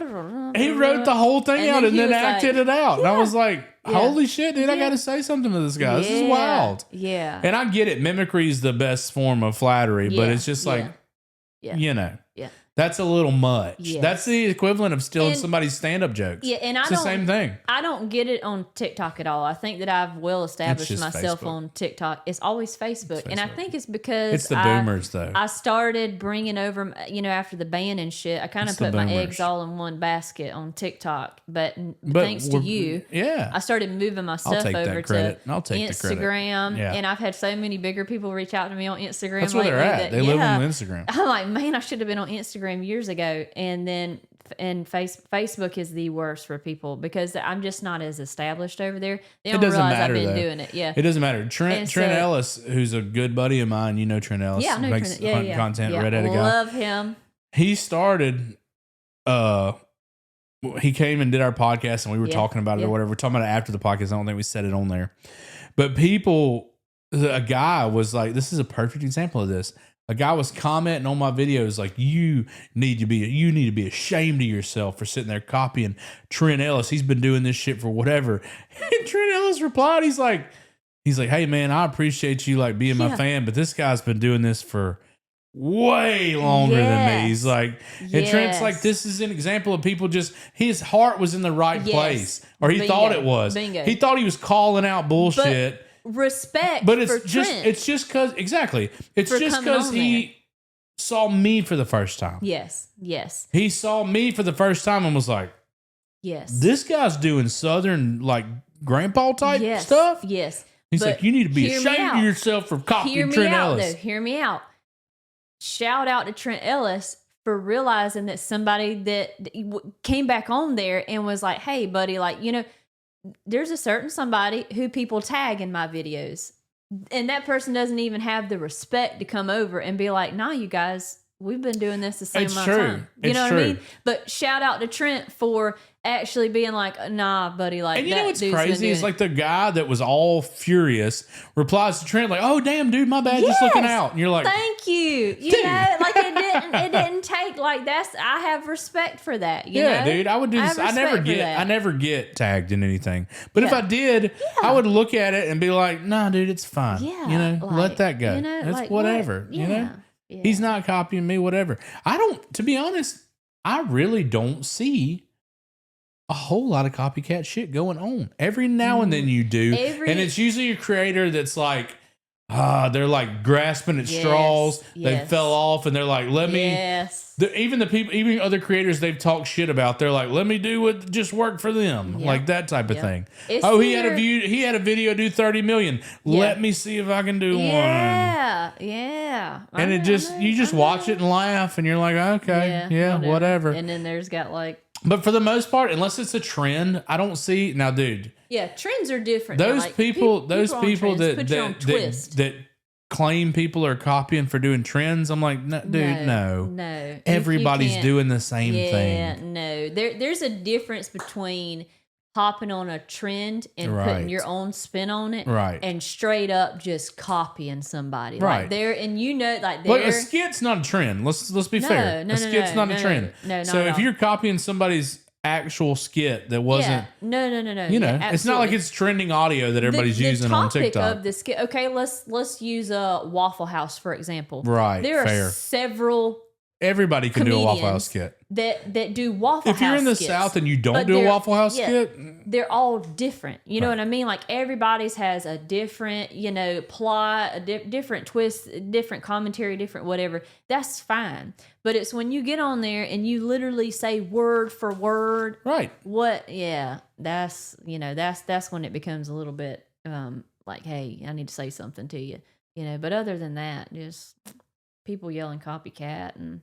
He wrote the whole thing out and then acted it out. And I was like, holy shit, dude, I got to say something to this guy. This is wild. Yeah. And I get it. Mimicry is the best form of flattery, but it's just like, you know. Yeah. That's a little much. Yes. That's the equivalent of stealing somebody's stand-up jokes. Yeah, and it's the same thing. I don't get it on TikTok at all. I think that I've well established myself Facebook. On TikTok. It's always Facebook. And I think it's because it's the boomers, though. I started bringing over, you know, after the ban and shit, I kind of put my eggs all in one basket on TikTok. But thanks to you, I started moving my stuff over to Instagram. Yeah. And I've had so many bigger people reach out to me on Instagram. That's where they're at. They live on Instagram. I'm like, man, I should have been on Instagram years ago. And then Facebook is the worst for people because I'm just not as established over there. They don't realize I've been doing it. Yeah, it doesn't matter. Trent Ellis, who's a good buddy of mine, you know Trent Ellis. Yeah, I know makes Trent. content. Redheaded guy. Love him. He started. He came and did our podcast, and we were talking about it or whatever. We're talking about it after the podcast. I don't think we said it on there, but a guy was like, "This is a perfect example of this." A guy was commenting on my videos like, you need to be ashamed of yourself for sitting there copying Trent Ellis. He's been doing this shit for whatever. And Trent Ellis replied, he's like, hey man, I appreciate you like being my fan, but this guy's been doing this for way longer than me. He's like, and Trent's like, this is an example of people just, his heart was in the right place, or he thought it was. Bingo. He thought he was calling out bullshit. Respect, but it's just because he saw me for the first time. Yes. He saw me for the first time and was like, yes, this guy's doing Southern like grandpa type stuff. Yes, he's like, you need to be ashamed of yourself for copying Trent Ellis. Hear me out. Shout out to Trent Ellis for realizing that somebody that came back on there and was like, hey buddy, like, you know, there's a certain somebody who people tag in my videos, and that person doesn't even have the respect to come over and be like, nah, you guys, we've been doing this the same amount of time. You know what I mean? But shout out to Trent for actually being like, nah, buddy, like, and you know what's crazy is like the guy that was all furious replies to Trent like, oh damn dude, my bad, just looking out, and you're like, thank you. You know, like it didn't take like I have respect for that. You know? Dude, I would do this. I never get tagged in anything, but if I did, I would look at it and be like, nah dude, it's fine. You know, like, let that go. You know, it's like, whatever. You know, he's not copying me, whatever. To be honest, I really don't see a whole lot of copycat shit going on. Every now and then you do. And it's usually a creator that's like, they're like grasping at straws. They fell off and they're like, even other creators they've talked shit about, they're like, let me do what just worked for them. Like that type of thing. He had a video do 30 million. Let me see if I can do one. And you just watch it and laugh and you're like, okay, whatever. And then there's got like, but for the most part, unless it's a trend, I don't see now, dude. Yeah, trends are different. Those people that claim people are copying for doing trends, I'm like, no, dude, no. Everybody's doing the same thing. No. There's a difference between hopping on a trend and putting your own spin on it, and straight up just copying somebody, like there, and like but a skit's not a trend. Let's be fair. A skit's not a trend. So if you're copying somebody's actual skit that wasn't, no, it's not like it's trending audio that everybody's using on TikTok. The topic of the skit. Okay, let's use a Waffle House for example. Right, there are several. Everybody can do a Waffle House skit. That do Waffle House skits. If you're in the South and you don't do a Waffle House skit, they're all different. You know what I mean? Like everybody's has a different, plot, a different twist, different commentary, different whatever. That's fine. But it's when you get on there and you literally say word for word. Right. What? Yeah. That's when it becomes a little bit like, hey, I need to say something to you. But other than that, just people yelling copycat and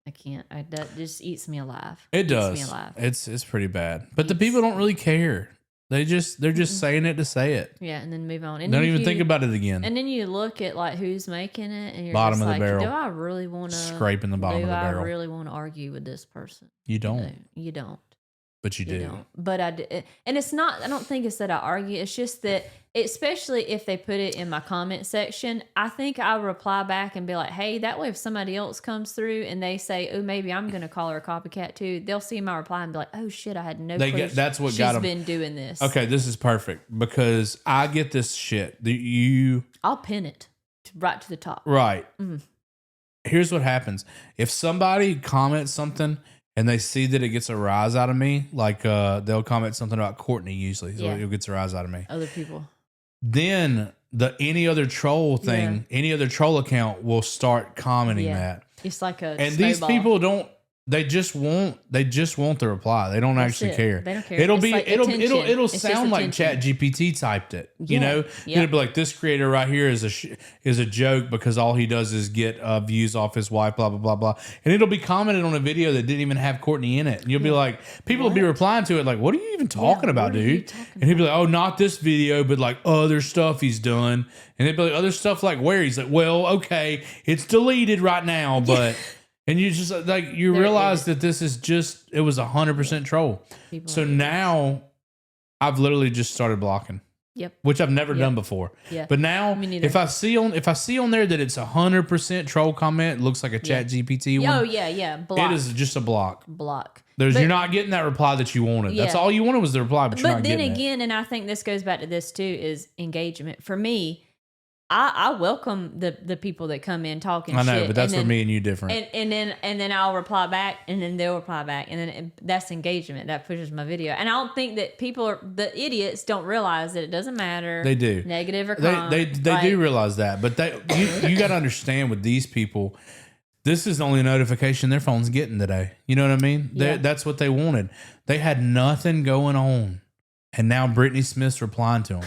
I can't. That just eats me alive. It does. Eats me alive. It's pretty bad. But the people don't really care. They're just saying it to say it. Yeah, and then move on. And don't even think about it again. And then you look at like who's making it, and you're bottom just of the like, barrel. do I really want to scraping the bottom of the barrel? Do I really want to argue with this person? You don't. You don't. But you do. Don't. But I do. And it's not, I don't think it's that I argue. It's just that, especially if they put it in my comment section, I think I reply back and be like, hey, that way if somebody else comes through and they say, oh, maybe I'm going to call her a copycat too, they'll see my reply and be like, oh shit, I had no clue. That's what got them. She's been doing this. Okay, this is perfect because I get this shit. I'll pin it right to the top. Right. Mm. Here's what happens. If somebody comments something and they see that it gets a rise out of me, like they'll comment something about Courtney usually, so it gets a rise out of me. Other people. Then any other troll thing, any other troll account will start commenting that. It's like a and snowball. These people don't. They just want the reply. They don't actually care. They don't care. It'll sound like ChatGPT typed it. It'll be like, this creator right here is a joke because all he does is get views off his wife, blah blah blah blah. And it'll be commented on a video that didn't even have Courtney in it. And you'll be like, people will be replying to it like, what are you even talking about, dude? And he'll be like, oh, not this video, but like other stuff he's done. And they'd be like, other stuff like where? He's like, well, okay, it's deleted right now, but. And you just like realize that this is it was 100% troll. So now I've literally just started blocking. Yep. Which I've never done before. Yeah. But now if I see on there that it's 100% troll comment, it looks like a Chat GPT one. Oh yeah. Block. It is just a block. Block. You're not getting that reply that you wanted. Yeah. That's all you wanted was the reply, but you're not getting it. But then again, and I think this goes back to this too, is engagement. For me, I welcome the people that come in talking shit. I know, but that's where me and you different. And then I'll reply back, and then they'll reply back, and then that's engagement. That pushes my video. And I don't think that the idiots don't realize that it doesn't matter. They do. Negative or calm. They do realize that, but you got to understand with these people, this is the only notification their phone's getting today. You know what I mean? Yeah. That's what they wanted. They had nothing going on, and now Britany Smith's replying to them.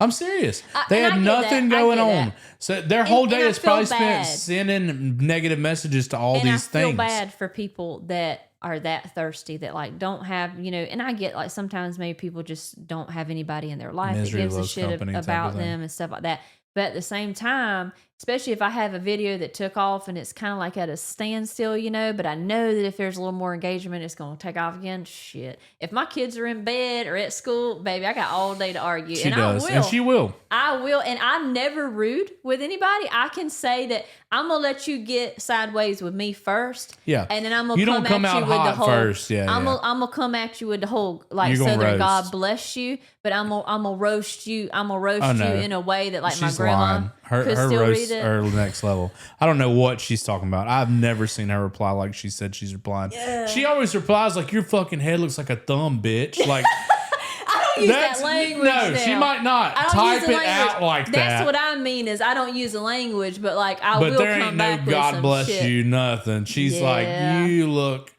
I'm serious. They had nothing going on. So their whole day is probably spent sending negative messages to all these things. I feel bad for people that are that thirsty, that like don't have, and I get like sometimes maybe people just don't have anybody in their life that gives a shit about them and stuff like that. But at the same time, especially if I have a video that took off and it's kind of like at a standstill, but I know that if there's a little more engagement, it's going to take off again. Shit. If my kids are in bed or at school, baby, I got all day to argue. She does. And she will. I will. And I'm never rude with anybody. I can say that I'm going to let you get sideways with me first. Yeah. And then I'm going to come at you with the whole. First. Yeah, I'm going to come at you with the whole, like, Southern God bless you. But I'm going to roast you. I'm going to roast you in a way that, like, my grandma could still read it. Her next level. I don't know what she's talking about. I've never seen her reply like she said she's replying. Yeah. She always replies like, your fucking head looks like a thumb, bitch. Like, I don't use that language. No, now. She might not type it out like that. That's what I mean is I don't use the language, but like I will come back with some shit. But there ain't no God bless you nothing. She's like, you look.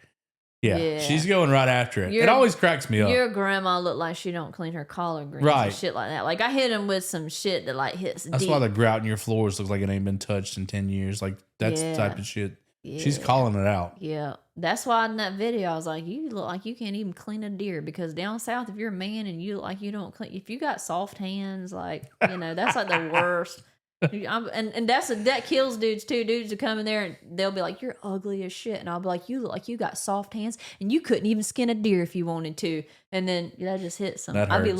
Yeah, she's going right after it. It always cracks me up. Your grandma looked like she don't clean her collard greens and shit like that. Like I hit him with some shit that like hits That's deep. why the grout in your floors looks like it ain't been touched in 10 years. Like that's the type of shit. Yeah. She's calling it out. Yeah. That's why in that video I was like, you look like you can't even clean a deer, because down south if you're a man and you look like you don't clean, if you got soft hands, like, that's like the worst. And that kills dudes too. Dudes who come in there and they'll be like, "You're ugly as shit," and I'll be like, "You look like you got soft hands, and you couldn't even skin a deer if you wanted to." And then that just hits them. I'll be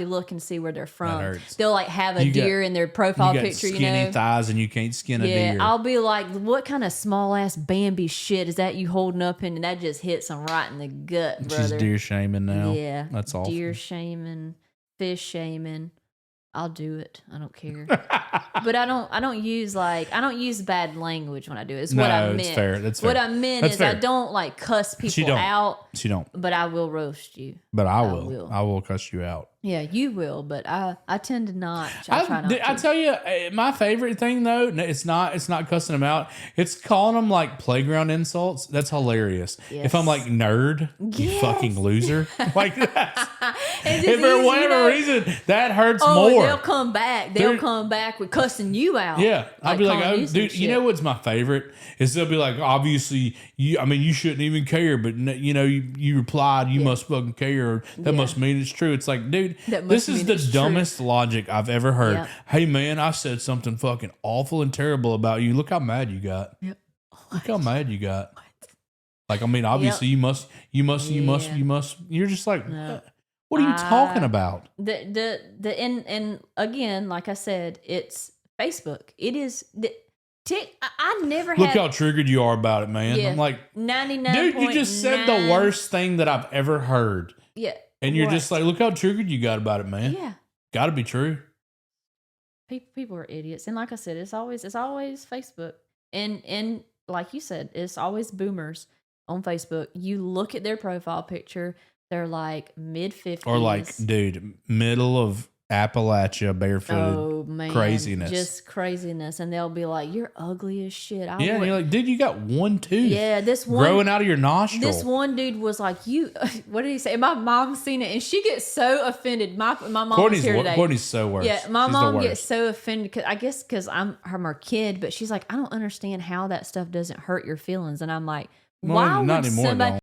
looking to see where they're from. They'll like have a deer in their profile picture. Skinny thighs, and you can't skin a deer. I'll be like, "What kind of small ass Bambi shit is that you holding up?" And that just hits them right in the gut, brother. She's deer shaming now. Yeah, that's awful. Deer shaming, fish shaming. I'll do it. I don't care. But I don't use bad language when I do it. It's what I meant. It's fair. That's fair. What I meant is I don't like cuss people out. She don't. But I will roast you. But I will. I will cuss you out. Yeah, you will, but I tend to not. I try not to. I tell you, my favorite thing though, it's not cussing them out. It's calling them like playground insults. That's hilarious. Yes. If I'm like nerd, you fucking loser, like that. If for whatever reason that hurts more, they'll come back. They'll come back with cussing you out. Yeah, I'll be like, oh, dude, you know what's my favorite is they'll be like, obviously, you shouldn't even care, but you replied, you must fucking care. Or that must mean it's true. It's like, dude. This is the dumbest logic I've ever heard. Yep. Hey man, I said something fucking awful and terrible about you. Look how mad you got. Yep. Look how mad you got. What? Like, I mean, obviously you must. You're just like, no. What are you talking about? And again, like I said, it's Facebook. It is. I never had. Look how triggered you are about it, man. Yeah, I'm like, 99. Dude, you just said the worst thing that I've ever heard. Yeah. And you're just like, look how triggered you got about it, man. Yeah. Got to be true. People are idiots. And like I said, it's always Facebook. And like you said, it's always boomers on Facebook. You look at their profile picture, they're like mid-50s. Or like, dude, middle of Appalachia, barefooted craziness. Just craziness. And they'll be like, "You're ugly as shit." And you're like, dude, you got one tooth. Yeah, this one growing out of your nostril. This one dude was like, what did he say? My mom's seen it and she gets so offended. My mom was here today. Courtney's so worse. Yeah, my mom gets so offended because I'm her kid, but she's like, I don't understand how that stuff doesn't hurt your feelings. And I'm like, why would somebody